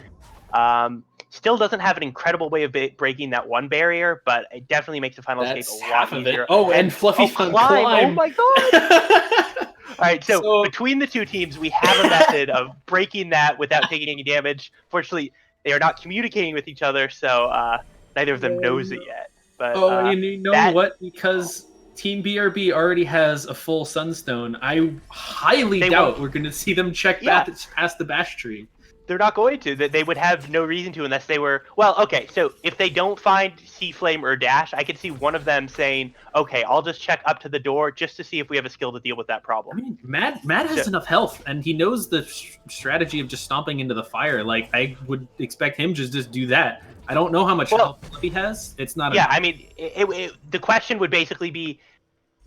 still doesn't have an incredible way of breaking that one barrier, but it definitely makes the final escape That's a lot half of easier. it. Oh, and Fluffy found climb! Oh climb. my God! All right, so between the two teams, we have a method of breaking that without taking any damage. Fortunately, they are not communicating with each other, so neither of them knows it yet. But and you know what? Because Team BRB already has a full Sunstone, I highly doubt we're going to see them check past the bash tree. They're not going to. They would have no reason to unless they were... Well, okay, so if they don't find Sea Flame or Dash, I could see one of them saying, okay, I'll just check up to the door just to see if we have a skill to deal with that problem. I mean, Mad has enough health, and he knows the strategy of just stomping into the fire. Like, I would expect him to just do that. I don't know how much health Fluffy has. It's not enough. I mean, the question would basically be,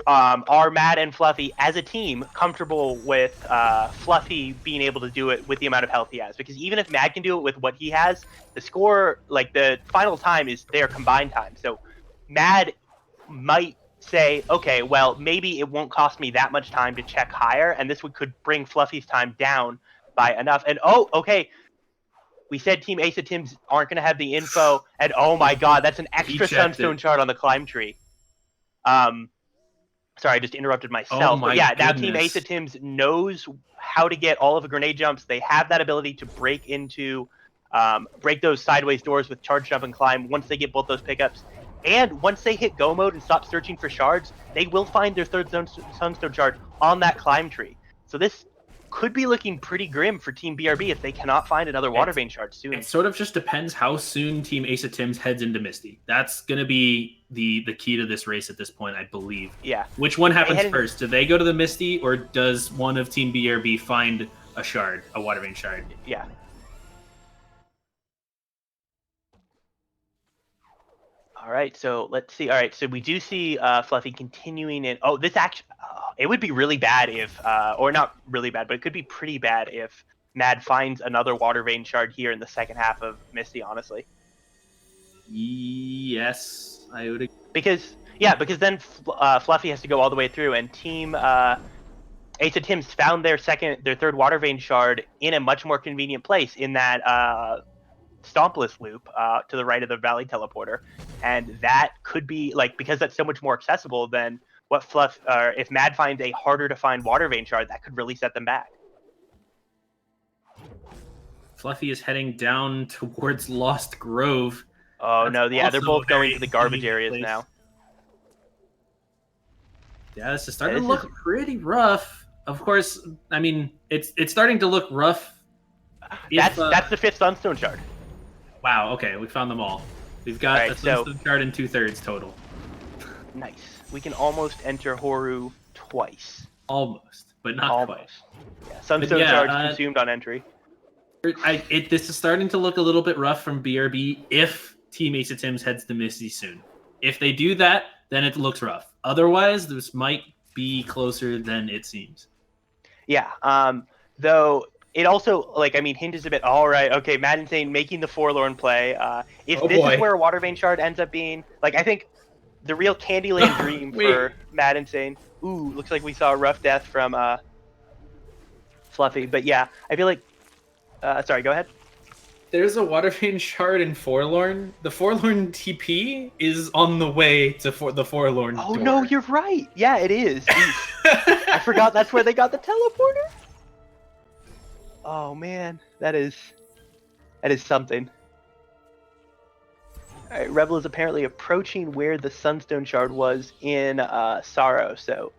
are Mad and Fluffy as a team comfortable with Fluffy being able to do it with the amount of health he has? Because even if Mad can do it with what he has, the score, like the final time is their combined time. So Mad might say, okay, well, maybe it won't cost me that much time to check higher, and this could bring Fluffy's time down by enough. And oh, okay, we said Team Ace of Tims aren't going to have the info, and oh my God, that's an extra Sunstone shard on the climb tree. Sorry, I just interrupted myself. But yeah, now Team Ace of Tims knows how to get all of the grenade jumps. They have that ability to break into, break those sideways doors with charge jump and climb once they get both those pickups. And once they hit go mode and stop searching for shards, they will find their third Sunstone shard on that climb tree. So this could be looking pretty grim for Team BRB if they cannot find another Water Vein shard soon. It sort of just depends how soon Team Ace of Tims heads into Misty. That's going to be the key to this race at this point, I believe. Yeah. Which one happens first? Do they go to the Misty, or does one of Team BRB find a shard, a Water Vein shard? Yeah. All right, so let's see. All right, so we do see Fluffy continuing in. Oh, this actually, it would be really bad if, or not really bad, but it could be pretty bad if Mad finds another Water Vein shard here in the second half of Misty, honestly. Yes, I would agree. Because then Fluffy has to go all the way through, and Team Ace of Tims found their third Water Vein shard in a much more convenient place in that Stompless loop to the right of the Valley Teleporter, and that could be like, because that's so much more accessible than what if Mad finds a harder to find Water Vein shard, that could really set them back. Fluffy is heading down towards Lost Grove. Oh no, yeah, they're both going to the garbage areas now. Yeah, this is starting to look pretty rough. Of course, I mean, it's starting to look rough. That's the 5th Sunstone shard. Wow, okay, we found them all. We've got a Sunstone shard in 2/3 total. Nice. We can almost enter Horu twice. Almost, but not quite. Yeah, Sunstone shards consumed on entry. This is starting to look a little bit rough from BRB if Team Ace of Tims heads to Misty soon. If they do that, then it looks rough. Otherwise, this might be closer than it seems. Yeah, though it also, like, I mean, hinges a bit, all right, okay, Mad Insane making the Forlorn play. If this is where a Water Vein shard ends up being, like, I think the real Candyland dream for Mad Insane. Ooh, looks like we saw a rough death from Fluffy. But yeah, I feel like, sorry, go ahead. There's a Water Vein shard in Forlorn. The Forlorn TP is on the way to the Forlorn door. No, you're right. Yeah, it is. I forgot that's where they got the teleporter. Oh man, that is something. All right, Rebel is apparently approaching where the Sunstone shard was in Sorrow, so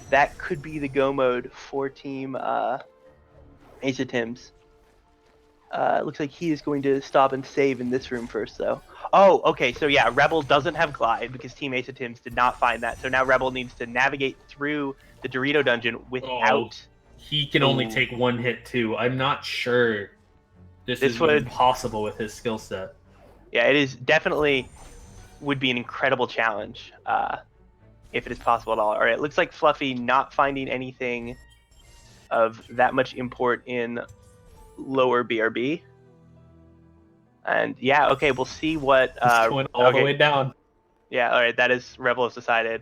that could be the go mode for Team Ace of Tims. Looks like he is going to stop and save in this room first, though. Oh, okay, so yeah, Rebel doesn't have Glide because Team Ace of Tims did not find that. So now Rebel needs to navigate through the Dorito dungeon without... He can only take one hit, too. I'm not sure this is even possible with his skill set. Yeah, it is definitely would be an incredible challenge if it is possible at all. All right, it looks like Fluffy not finding anything of that much import in lower BRB. And yeah, okay, we'll see what going all the way down. Yeah, all right, that is Rebel has decided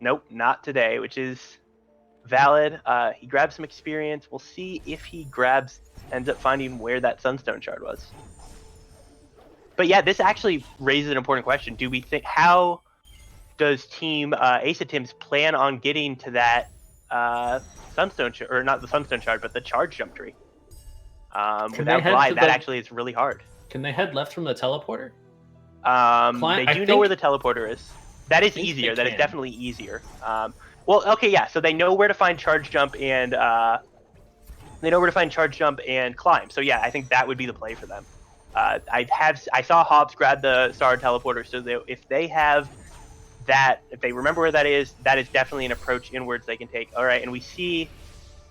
Nope, not today, which is valid. He grabs some experience. We'll see if he ends up finding where that Sunstone Shard was. But yeah, this actually raises an important question. Do we think, how does Team Ace plan on getting to that Sunstone Shard, or not the Sunstone Shard, but the Charge Jump Tree? Without Glide, that actually is really hard. Can they head left from the teleporter? They do know where the teleporter is. That is easier. That is definitely easier. Well, okay, yeah. So they know where to find Charge Jump and Climb. So yeah, I think that would be the play for them. I saw JHobz grab the Star Teleporter, so if they have that, if they remember where that is definitely an approach inwards they can take. All right, and we see,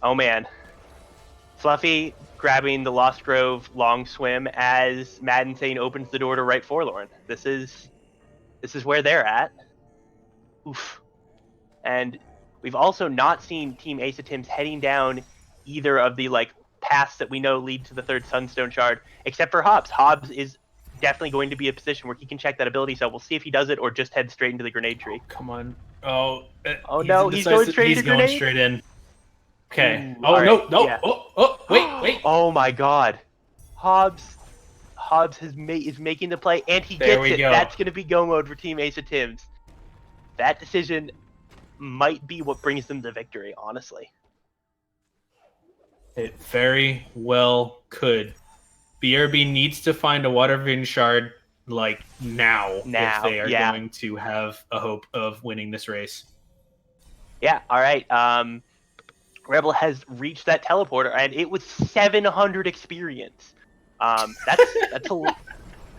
oh man, Fluffy grabbing the Lost Grove long swim as Mad Insane opens the door to Right Forlorn. This is where they're at. Oof. And we've also not seen Team Ace heading down either of the paths that we know lead to the third Sunstone Shard, except for JHobz. JHobz is definitely going to be a position where he can check that ability, so we'll see if he does it or just head straight into the grenade tree. Come on. Oh no, he's going straight into grenade? He's going straight in. Okay. Ooh, right. No. Yeah. Wait. Oh my god. JHobz is making the play, and he gets it. That's going to be go mode for Team Ace of Tims. That decision might be what brings them the victory, honestly. It very well could. BRB needs to find a Water Vein Shard now if they are going to have a hope of winning this race. Yeah, all right. Rebel has reached that teleporter, and it was 700 experience. That's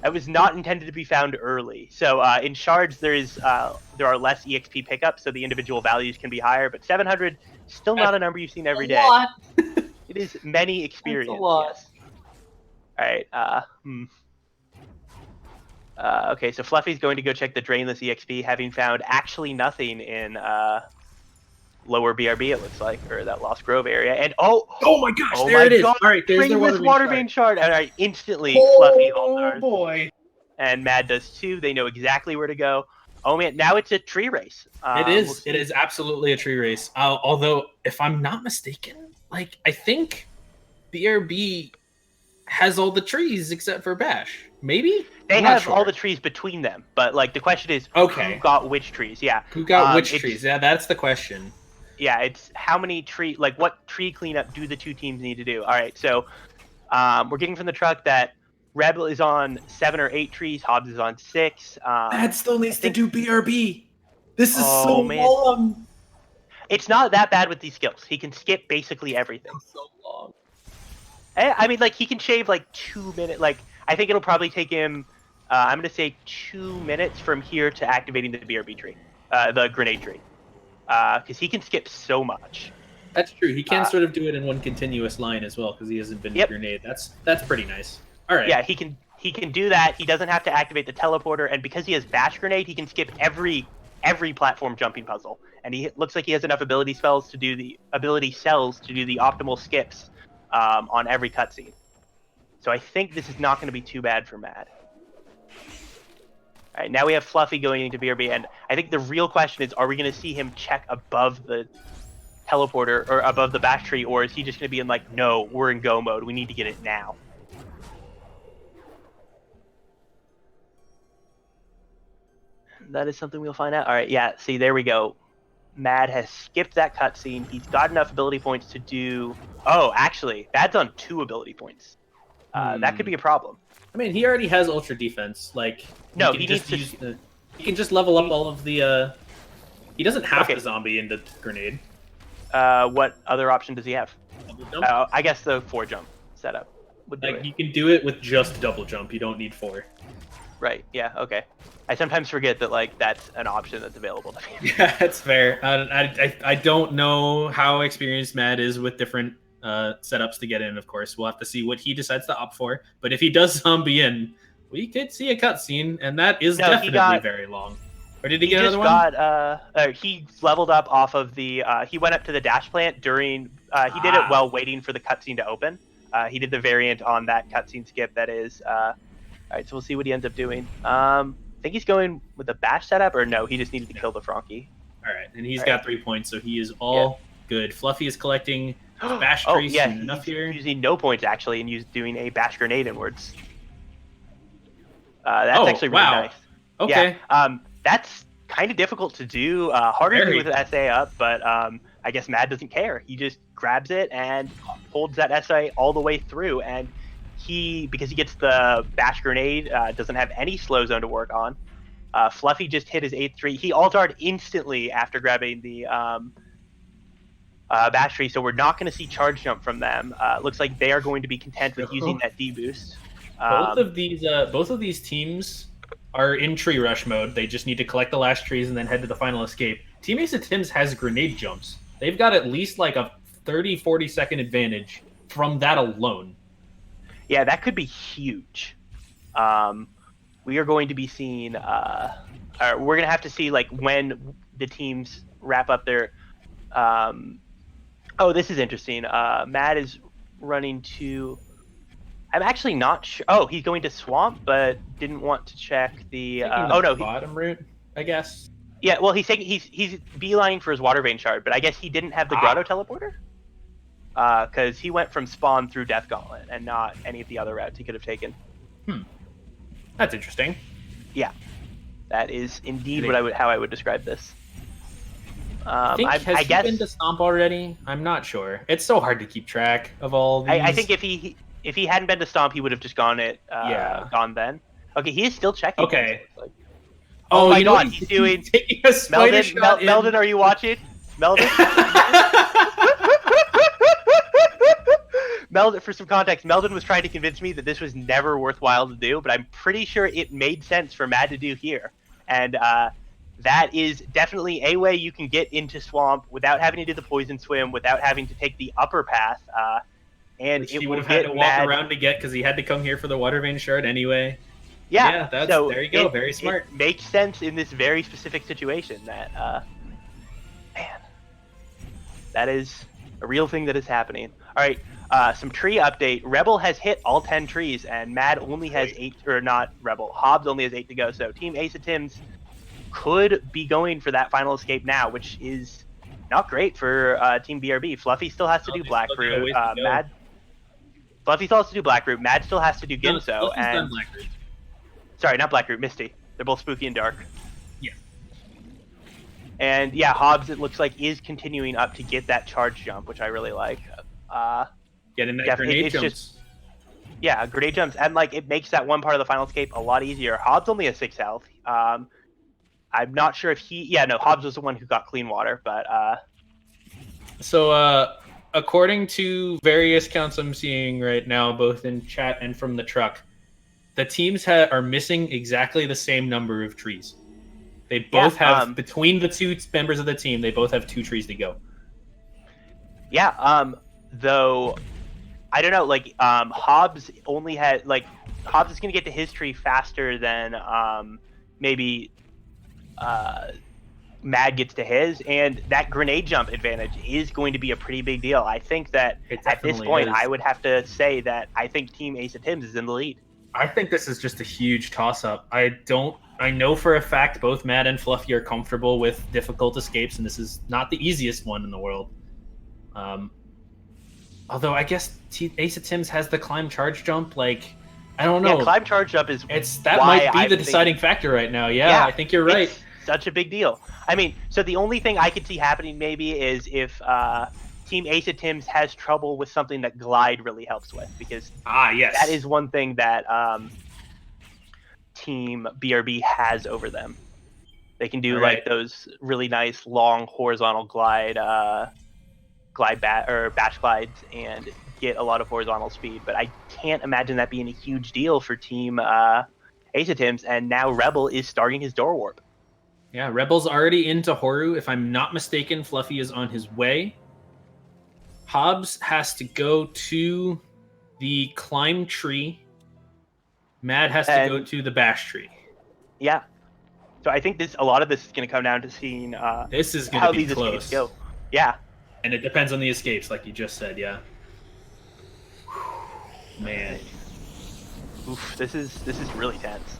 that was not intended to be found early. So in shards, there are less EXP pickups, so the individual values can be higher. But 700, still not a number you've seen every day. Lot. It is many experience. That's a lot. Yes. All right. Okay, so Fluffy's going to go check the Drainless EXP, having found actually nothing in lower BRB, it looks like, or that Lost Grove area. And oh my gosh, there it is. All right, there's the Water Vein Shard. All right, instantly Fluffy ultars. Oh boy. And Mad does too. They know exactly where to go. Oh man, now it's a tree race. It is. It is absolutely a tree race. Although, if I'm not mistaken, I think BRB has all the trees except for Bash. Maybe? They have all the trees between them, but the question is, who got which trees? Yeah. Who got which trees? Yeah, that's the question. Yeah, it's how many what tree cleanup do the two teams need to do? All right, so we're getting from the truck that Rebel is on 7 or 8 trees, JHobz is on 6. Mad still needs to do BRB. This is so long. It's not that bad with these skills. He can skip basically everything. So long. I mean, he can shave 2 minutes. I think it'll probably take him, I'm going to say 2 minutes from here to activating the BRB tree, the grenade tree. Because he can skip so much. That's true. He can sort of do it in one continuous line as well, because he hasn't been in grenade. That's pretty nice. All right. Yeah, he can do that. He doesn't have to activate the teleporter, and because he has Bash Grenade, he can skip every platform jumping puzzle. And he looks like he has enough ability cells to do the optimal skips on every cutscene. So I think this is not going to be too bad for Mad. All right, now we have Fluffy going into BRB, and I think the real question is, are we going to see him check above the teleporter or above the Bash tree, or is he just going to be in no, we're in go mode, we need to get it now? That is something we'll find out. All right, yeah, see, there we go. Mad has skipped that cutscene. He's got enough ability points to do... Oh, actually, Mad's on 2 ability points. That could be a problem. I mean, he already has Ultra Defense. No, he needs to... He can just level up all of the... He doesn't have to zombie into grenade. What other option does he have? Double jump? I guess the 4 jump setup would do it. You can do it with just double jump. You don't need 4. Right, yeah, okay. I sometimes forget that, that's an option that's available to me. Yeah, that's fair. I don't know how experienced Mad is with different setups to get in, of course. We'll have to see what he decides to opt for. But if he does zombie in, we could see a cutscene, and that is definitely very long. Or did he get another one? He leveled up off of the... he went up to the dash plant during... he did it while waiting for the cutscene to open. He did the variant on that cutscene skip that is... All right, so we'll see what he ends up doing. I think he's going with the Bash setup, or no, he just needed to kill the Frankie. All right, and he's All got right. 3 points, so he is all good. Fluffy is collecting bash tree soon enough he's here. using no points actually, and doing a bash grenade inwards. That's actually really nice. Okay. Yeah, that's kind of difficult to do. Harder to do with an SA up, but I guess Mad doesn't care. He just grabs it and holds that SA all the way through, and because he gets the bash grenade, doesn't have any slow zone to work on. Fluffy just hit his 8-3. He ulted instantly after grabbing the bash tree, so we're not going to see charge jump from them. Looks like they are going to be content with using that D boost. Both of these teams are in tree rush mode. They just need to collect the last trees and then head to the final escape. Team Ace of Tims has grenade jumps. They've got at least like a 30-40 second advantage from that alone. Yeah, that could be huge. We are going to be seeing. We're going to have to see like when the teams wrap up their. Oh, this is interesting. Matt is running to. I'm actually not sure. Oh, he's going to Swamp, but didn't want to check the. Oh no, bottom route, I guess. Yeah, well, he's beelining for his water vein shard, but I guess he didn't have the grotto teleporter. Because he went from spawn through Death Gauntlet and not any of the other routes he could have taken. That's interesting. Yeah, that is indeed how I would describe this. I guess he been to Stomp already? I'm not sure. It's so hard to keep track of all these. I think if he hadn't been to Stomp, he would have just gone then. Okay, he is still checking. Okay. Oh my god, he's doing taking a spider shot. Meldon, are you watching? Meldon? Meldon, for some context, Meldon was trying to convince me that this was never worthwhile to do, but I'm pretty sure it made sense for Mad to do here. And that is definitely a way you can get into Swamp without having to do the poison swim, without having to take the upper path. And which he would have had to walk around to get because he had to come here for the water vein shard anyway. Yeah, there you go. Very smart. It makes sense in this very specific situation that, man, that is a real thing that is happening. All right, some tree update. Rebel has hit all 10 trees, and Mad only has 8, or not Rebel. JHobz only has 8 to go. So Team Ace of Tims could be going for that final escape now, which is not great for Team BRB. Fluffy still has to do Black Root. Mad. Fluffy still has to do Black Root. Mad still has to do Ginso. And Black Root. Sorry, not Black Root, Misty. They're both spooky and dark. Yeah. And yeah, JHobz, it looks like, is continuing up to get that charge jump, which I really like. Getting that grenade jumps. Yeah, grenade jumps. And like it makes that one part of the final escape a lot easier. JHobz only has 6 health. I'm not sure if JHobz was the one who got clean water, but So according to various counts I'm seeing right now, both in chat and from the truck, the teams are missing exactly the same number of trees. They both have, between the two members of the team, they both have 2 trees to go. Yeah, though, I don't know, like, JHobz only had, like, JHobz is going to get to his tree faster than maybe Mad gets to his, and that grenade jump advantage is going to be a pretty big deal. I think that at this point, I would have to say that I think Team Ace of Tims is in the lead. I think this is just a huge toss-up. I know for a fact both Mad and Fluffy are comfortable with difficult escapes, and this is not the easiest one in the world. Although I guess Ace of Tims has the climb charge jump. Like, I don't know. Yeah, climb charge jump is that might be the deciding factor right now. Yeah, I think you're right. It's such a big deal. I mean, so the only thing I could see happening maybe is if Team Ace of Tims has trouble with something that Glide really helps with, because that is one thing that Team BRB has over them. They can do like those really nice long horizontal bash glides and get a lot of horizontal speed, but I can't imagine that being a huge deal for Team Ace of Tims, and now Rebel is starting his door warp. Yeah, Rebel's already into Horu. If I'm not mistaken, Fluffy is on his way. JHobz has to go to the climb tree. Mad has to go to the bash tree. Yeah. So I think a lot of this is going to come down to seeing this is how these close. Escapes go. Yeah. And it depends on the escapes, like you just said, yeah. Man. Oof, this is really tense.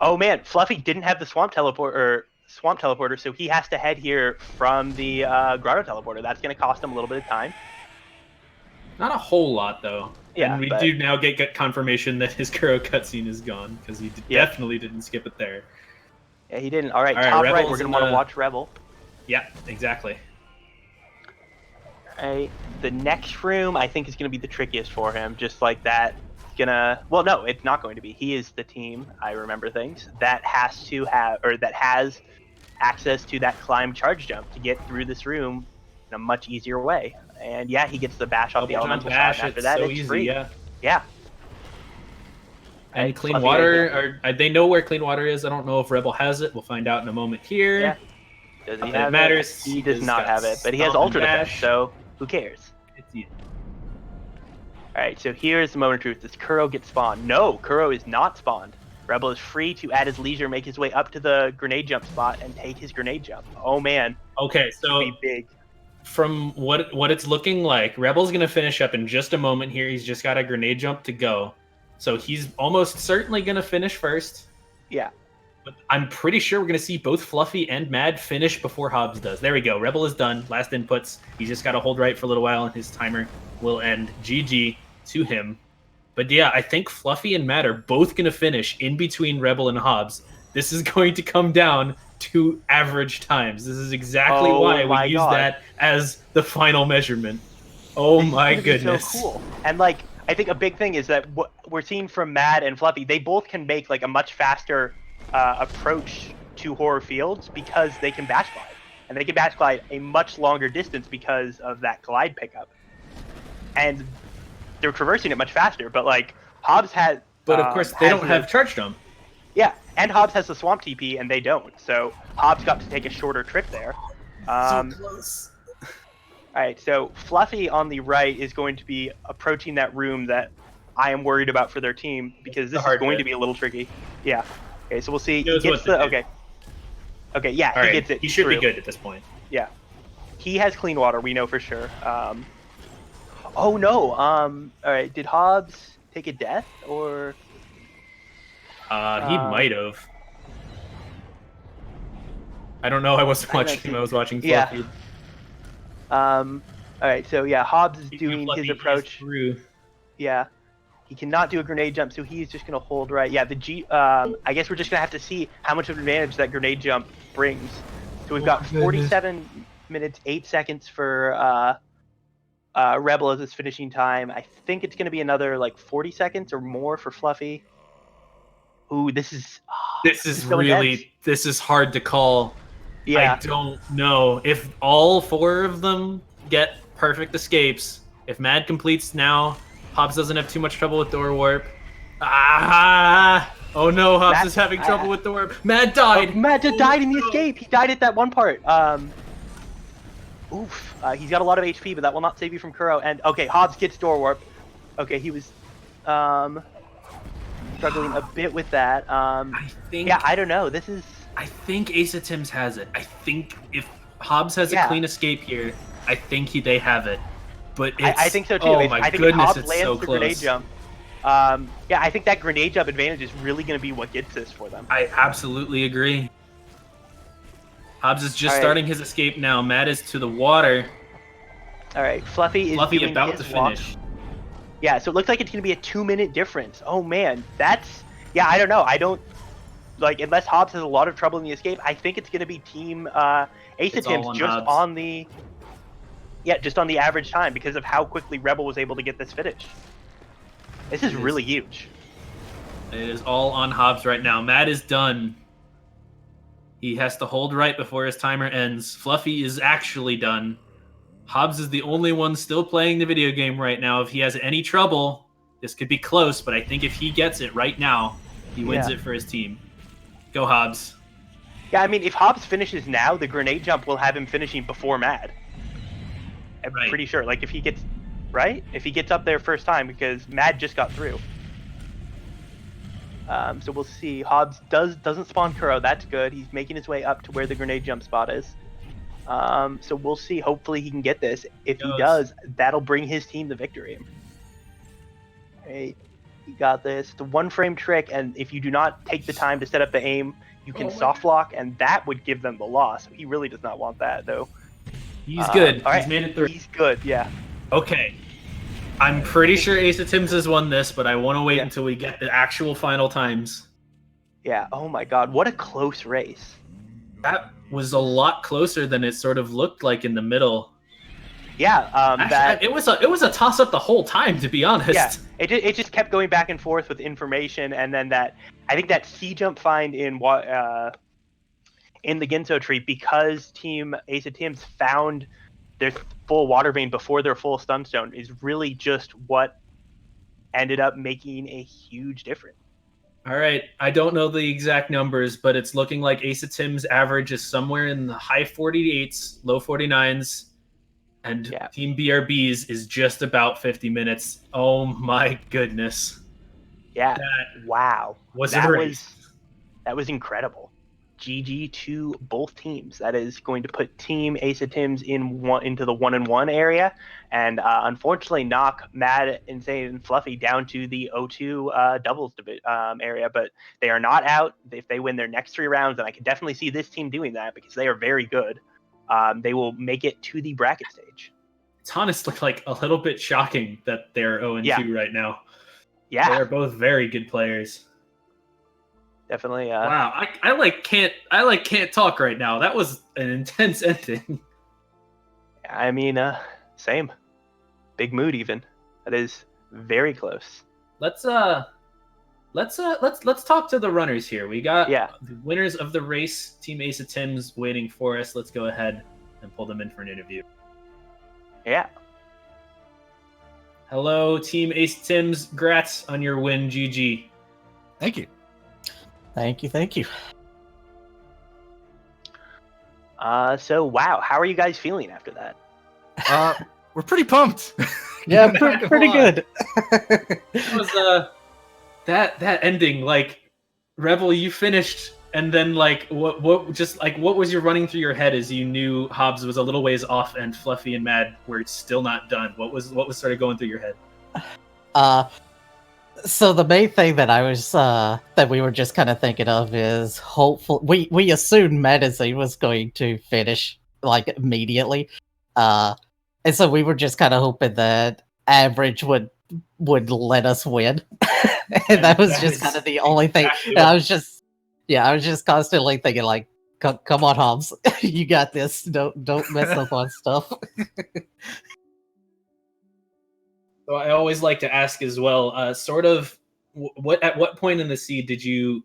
Oh man, Fluffy didn't have the swamp teleport, or swamp teleporter, so he has to head here from the grotto teleporter. That's going to cost him a little bit of time. Not a whole lot, though. Yeah, and we do now get confirmation that his Kuro cutscene is gone, because he definitely didn't skip it there. Yeah, he didn't. All right, top right, we're going to want to watch Rebel. Yeah, exactly. All right, the next room I think is going to be the trickiest for him, just like that. Well, no, it's not going to be. He is the team, I remember things, that has to have, or that has access to that climb charge jump to get through this room in a much easier way. And yeah, he gets the bash off the elemental shot. And after that, so it's easy, free. Yeah. And clean water, they know where clean water is. I don't know if Rebel has it. We'll find out in a moment here. Yeah. Does he have it? He does not have it, but he has ultra defense, so who cares? It's easy. All right, so here's the moment of truth. Does Kuro get spawned? No, Kuro is not spawned. Rebel is free to, at his leisure, make his way up to the grenade jump spot and take his grenade jump. Oh, man. Okay, so be big. From what it's looking like, Rebel's going to finish up in just a moment here. He's just got a grenade jump to go. So he's almost certainly going to finish first. Yeah. But I'm pretty sure we're going to see both Fluffy and Mad finish before JHobz does. There we go. Rebel is done. Last inputs. He's just got to hold right for a little while, and his timer will end. GG to him. But yeah, I think Fluffy and Mad are both going to finish in between Rebel and JHobz. This is going to come down to average times. This is exactly why we use that as the final measurement. Oh my goodness. So cool. And like, I think a big thing is that what we're seeing from Mad and Fluffy, they both can make like a much faster approach to horror fields because they can bash glide. And they can bash glide a much longer distance because of that glide pickup. And they're traversing it much faster, but like JHobz has... But of course, they don't have charge jump. Yeah, and JHobz has the swamp TP, and they don't. So JHobz got to take a shorter trip there. So close. All right, so Fluffy on the right is going to be approaching that room that I am worried about for their team because this is going to be a little tricky. Yeah. Okay, so we'll see. He gets the... Okay. Okay, yeah, he gets it. He should be good at this point. Yeah. He has clean water, we know for sure. Oh, no. All right, did JHobz take a death, or... He might have. I don't know. I wasn't watching him. I was watching Fluffy. Yeah. All right. So yeah, JHobz is doing his approach. Yeah. He cannot do a grenade jump, so he's just gonna hold right. Yeah. I guess we're just gonna have to see how much of an advantage that grenade jump brings. So we've got 47 minutes 8 seconds for Rebel as his finishing time. I think it's gonna be another like 40 seconds or more for Fluffy. Ooh, this is really this is hard to call. Yeah. I don't know if all four of them get perfect escapes. If Mad completes now, JHobz doesn't have too much trouble with door warp. Oh no, JHobz is having trouble with door warp. Mad died. Mad died in the escape. He died at that one part. Oof. He's got a lot of HP, but that will not save you from Kuro. And okay, JHobz gets door warp. Okay, he was struggling a bit with that. Yeah, I don't know. I think Ace of Tims has it. I think if JHobz has a clean escape here, I think they have it. But I think so too. Oh my goodness, it's so close. Grenade jump. Yeah, I think that grenade jump advantage is really going to be what gets this for them. I absolutely agree. JHobz is just starting his escape now. Mad is to the water. All right, Fluffy is doing about to finish. Yeah, so it looks like it's going to be a 2-minute difference. Oh man, yeah, I don't know. I don't like unless JHobz has a lot of trouble in the escape. I think it's going to be team Ace of Tims just on the average time because of how quickly Rebel was able to get this finish. This is really huge. It is all on JHobz right now. Mad is done. He has to hold right before his timer ends. Fluffy is actually done. JHobz is the only one still playing the video game right now. If he has any trouble, this could be close, but I think if he gets it right now, he wins it for his team. Go JHobz. Yeah, I mean, if JHobz finishes now, the grenade jump will have him finishing before Mad. I'm pretty sure. Like, if he gets... Right? If he gets up there first time, because Mad just got through. So we'll see. JHobz doesn't spawn Kuro. That's good. He's making his way up to where the grenade jump spot is. So we'll see. Hopefully he can get this. If he does, that'll bring his team the victory. Right. You got this. It's a one-frame trick, and if you do not take the time to set up the aim, you can soft lock, and that would give them the loss. He really does not want that, though. He's good. All right. He's made it through. He's good, yeah. Okay. I'm pretty sure Ace of Tims has won this, but I want to wait until we get the actual final times. Yeah, oh my god, what a close race. That was a lot closer than it sort of looked like in the middle. Yeah, Actually, it was a toss up the whole time, to be honest. Yeah, it just kept going back and forth with information, and then I think that C jump find in the Ginso tree, because Team Ace of Tims found their full water vein before their full sunstone, is really just what ended up making a huge difference. All right, I don't know the exact numbers, but it's looking like Ace of Tims average is somewhere in the high 48s, low 49s. And Team BRB's is just about 50 minutes. Oh my goodness. Yeah. Wow. That was incredible. GG to both teams. That is going to put Team Ace of Tims into the 1-1 area, and unfortunately knock Mad, Insane, and Fluffy down to the 0-2 doubles area. But they are not out. If they win their next 3 rounds, and I can definitely see this team doing that because they are very good, they will make it to the bracket stage. It's honestly like a little bit shocking that they're 0-2 right now. Yeah, they're both very good players. Definitely. Wow, I can't talk right now. That was an intense ending. I mean, same. Big mood even. That is very close. Let's talk to the runners here. We got the winners of the race, Team Ace of Tims, waiting for us. Let's go ahead and pull them in for an interview. Yeah. Hello, Team Ace of Tims. Congrats on your win, GG. Thank you. Thank you. So wow, how are you guys feeling after that? We're pretty pumped. Yeah, pretty good. It was that ending, like, Rebel, you finished, and then like what was your running through your head as you knew JHobz was a little ways off and Fluffy and Mad were still not done? What was sort of going through your head? So the main thing that I was that we were just kind of thinking of is hopefully we assumed Medicine was going to finish like immediately, and so we were just kind of hoping that Average would let us win, and that was just kind of the only thing. And I was just constantly thinking like, come on, JHobz, you got this. Don't mess up on stuff. So I always like to ask as well, at what point in the seed did you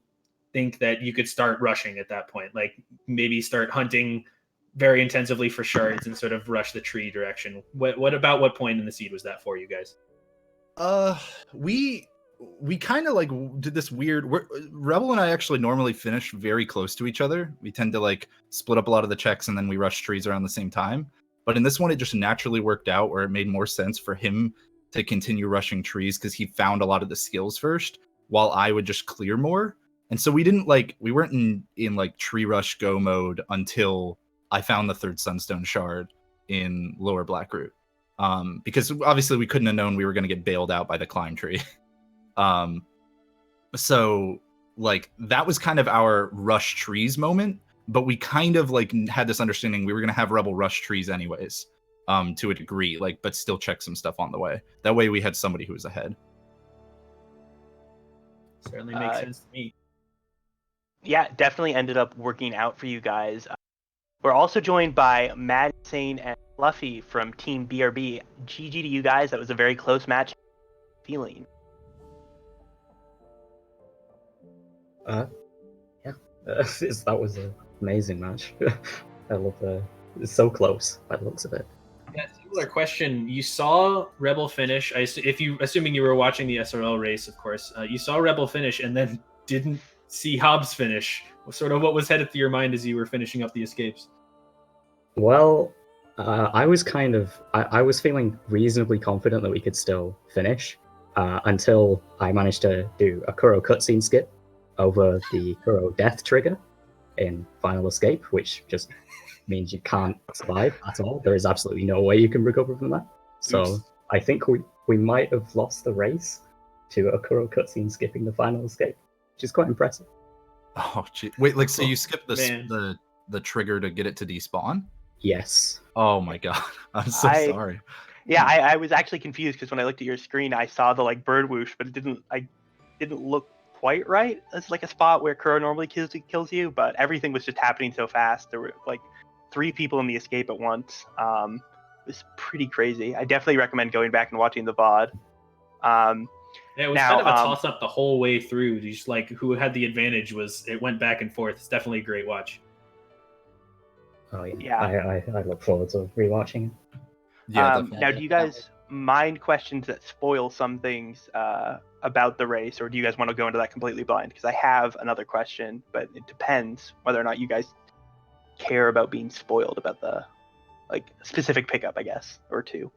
think that you could start rushing at that point? Like maybe start hunting very intensively for shards and sort of rush the tree direction. What point in the seed was that for you guys? We kind of like did this weird. Rebel and I actually normally finish very close to each other. We tend to like split up a lot of the checks and then we rush trees around the same time. But in this one, it just naturally worked out where it made more sense for him to continue rushing trees because he found a lot of the skills first, while I would just clear more. And so we weren't in like tree rush go mode until I found the 3rd Sunstone shard in Lower Blackroot. Because obviously we couldn't have known we were going to get bailed out by the climb tree. So like that was kind of our rush trees moment, but we kind of like had this understanding we were going to have Rebel rush trees anyways. To a degree, like, but still check some stuff on the way. That way we had somebody who was ahead. Certainly makes sense to me. Yeah, definitely ended up working out for you guys. We're also joined by Mad, Insane, and Fluffy from Team BRB. GG to you guys. That was a very close match. Feeling. That was an amazing match. I love it's so close by the looks of it. Yeah, similar question. You saw Rebel finish. Assuming you were watching the SRL race, of course, you saw Rebel finish and then didn't see JHobz finish. Sort of what was headed through your mind as you were finishing up the escapes? Well, I was feeling reasonably confident that we could still finish until I managed to do a Kuro cutscene skip over the Kuro death trigger in Final Escape, which just means you can't survive at all. There is absolutely no way you can recover from that. So I think we might have lost the race. to a Kuro cutscene skipping the final escape, which is quite impressive. Oh, gee. Wait, like, so you skipped Man. the trigger to get it to despawn? Yes. Oh my god, I'm so sorry. Yeah, I was actually confused because when I looked at your screen, I saw the like bird whoosh, but it didn't look quite right. It's like a spot where Kuro normally kills you, but everything was just happening so fast. There were like 3 people in the escape at once. It was pretty crazy. I definitely recommend going back and watching the VOD. Yeah, it was Now, kind of a toss up the whole way through. Just like who had the advantage it went back and forth. It's definitely a great watch. Oh yeah. Yeah. I look forward to rewatching. Yeah, Now, do you guys mind questions that spoil some things about the race, or do you guys want to go into that completely blind? Because I have another question, but it depends whether or not you guys care about being spoiled about the like specific pickup, I guess, or 2.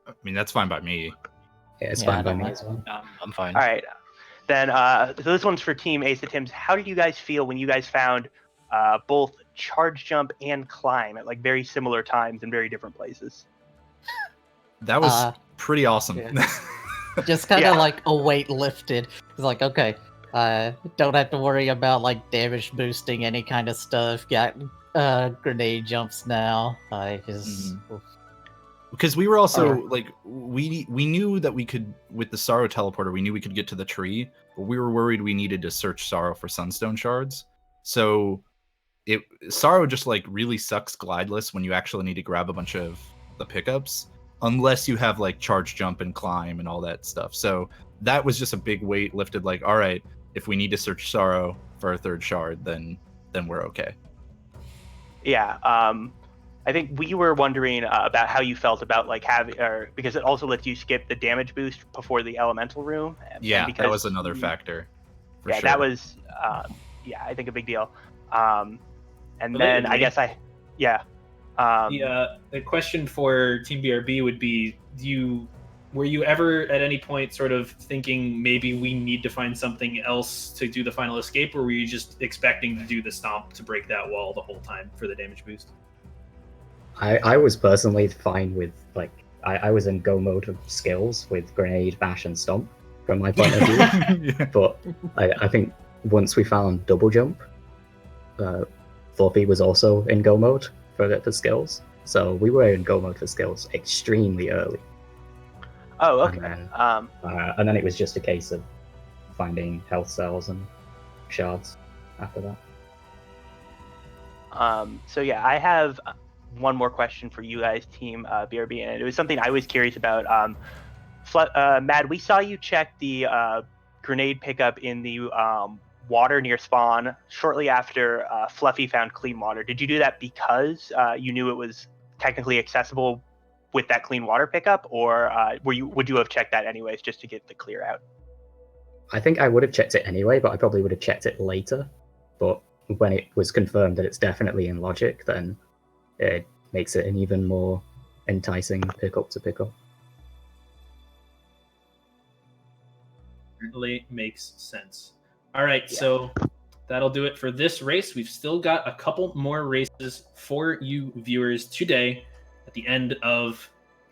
I mean, that's fine by me. Yeah, it's Yeah, I fine by don't me mind. as well. I'm fine. All right, then. So this one's for Team Ace of Tims. How did you guys feel when you guys found both charge jump and climb at like very similar times in very different places? That was pretty awesome. yeah. Just kind of Yeah. like a weight lifted. It's like, okay, don't have to worry about like damage boosting any kind of stuff. Got grenade jumps now. I just Because we were also like we knew that we could with the Sorrow teleporter, we knew we could get to the tree, but we were worried we needed to search Sorrow for Sunstone shards. So Sorrow just like really sucks glideless when you actually need to grab a bunch of the pickups, unless you have like charge jump and climb and all that stuff. So that was just a big weight lifted, like, all right, if we need to search Sorrow for a 3rd shard, then we're okay. Yeah, I think we were wondering about how you felt about like having, or because it also lets you skip the damage boost before the elemental room. Yeah, because that was another factor. For yeah, sure. that was I think a big deal. And then I guess The question for Team BRB would be: were you ever at any point sort of thinking maybe we need to find something else to do the final escape, or were you just expecting to do the stomp to break that wall the whole time for the damage boost? I was personally fine with like I was in go mode of skills with grenade, bash, and stomp from my point of view. Yeah. But I think once we found double jump, Fluffy was also in go mode for the skills. So we were in go mode for skills extremely early. Oh, okay. And then it was just a case of finding health cells and shards after that. So yeah, I have one more question for you guys, Team BRB, and it was something I was curious about. Mad, we saw you check the grenade pickup in the water near spawn shortly after Fluffy found clean water. Did you do that because you knew it was technically accessible with that clean water pickup, or would you have checked that anyways just to get the clear out? I think I would have checked it anyway, but I probably would have checked it later. But when it was confirmed that it's definitely in logic, then it makes it an even more enticing pickup to pick up. Certainly makes sense. All right, so that'll do it for this race. We've still got a couple more races for you viewers today at the end of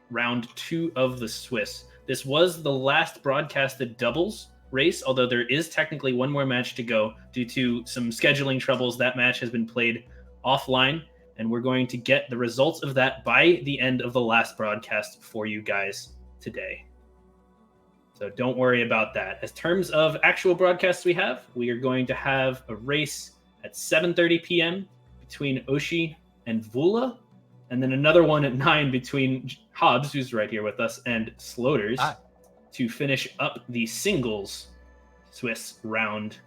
round 2 of the Swiss. This was the last broadcasted doubles race, although there is technically one more match to go due to some scheduling troubles. That match has been played offline, and we're going to get the results of that by the end of the last broadcast for you guys today. So don't worry about that. As terms of actual broadcasts we are going to have a race at 7:30 p.m. between Oshi and Vula, and then another one at 9 between JHobz, who's right here with us, and Sloters to finish up the singles Swiss round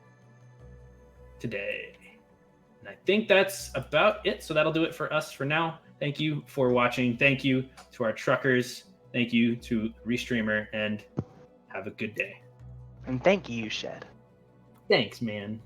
today. And I think that's about it. So that'll do it for us for now. Thank you for watching. Thank you to our truckers. Thank you to Restreamer, and have a good day. And thank you, Shed. Thanks, man.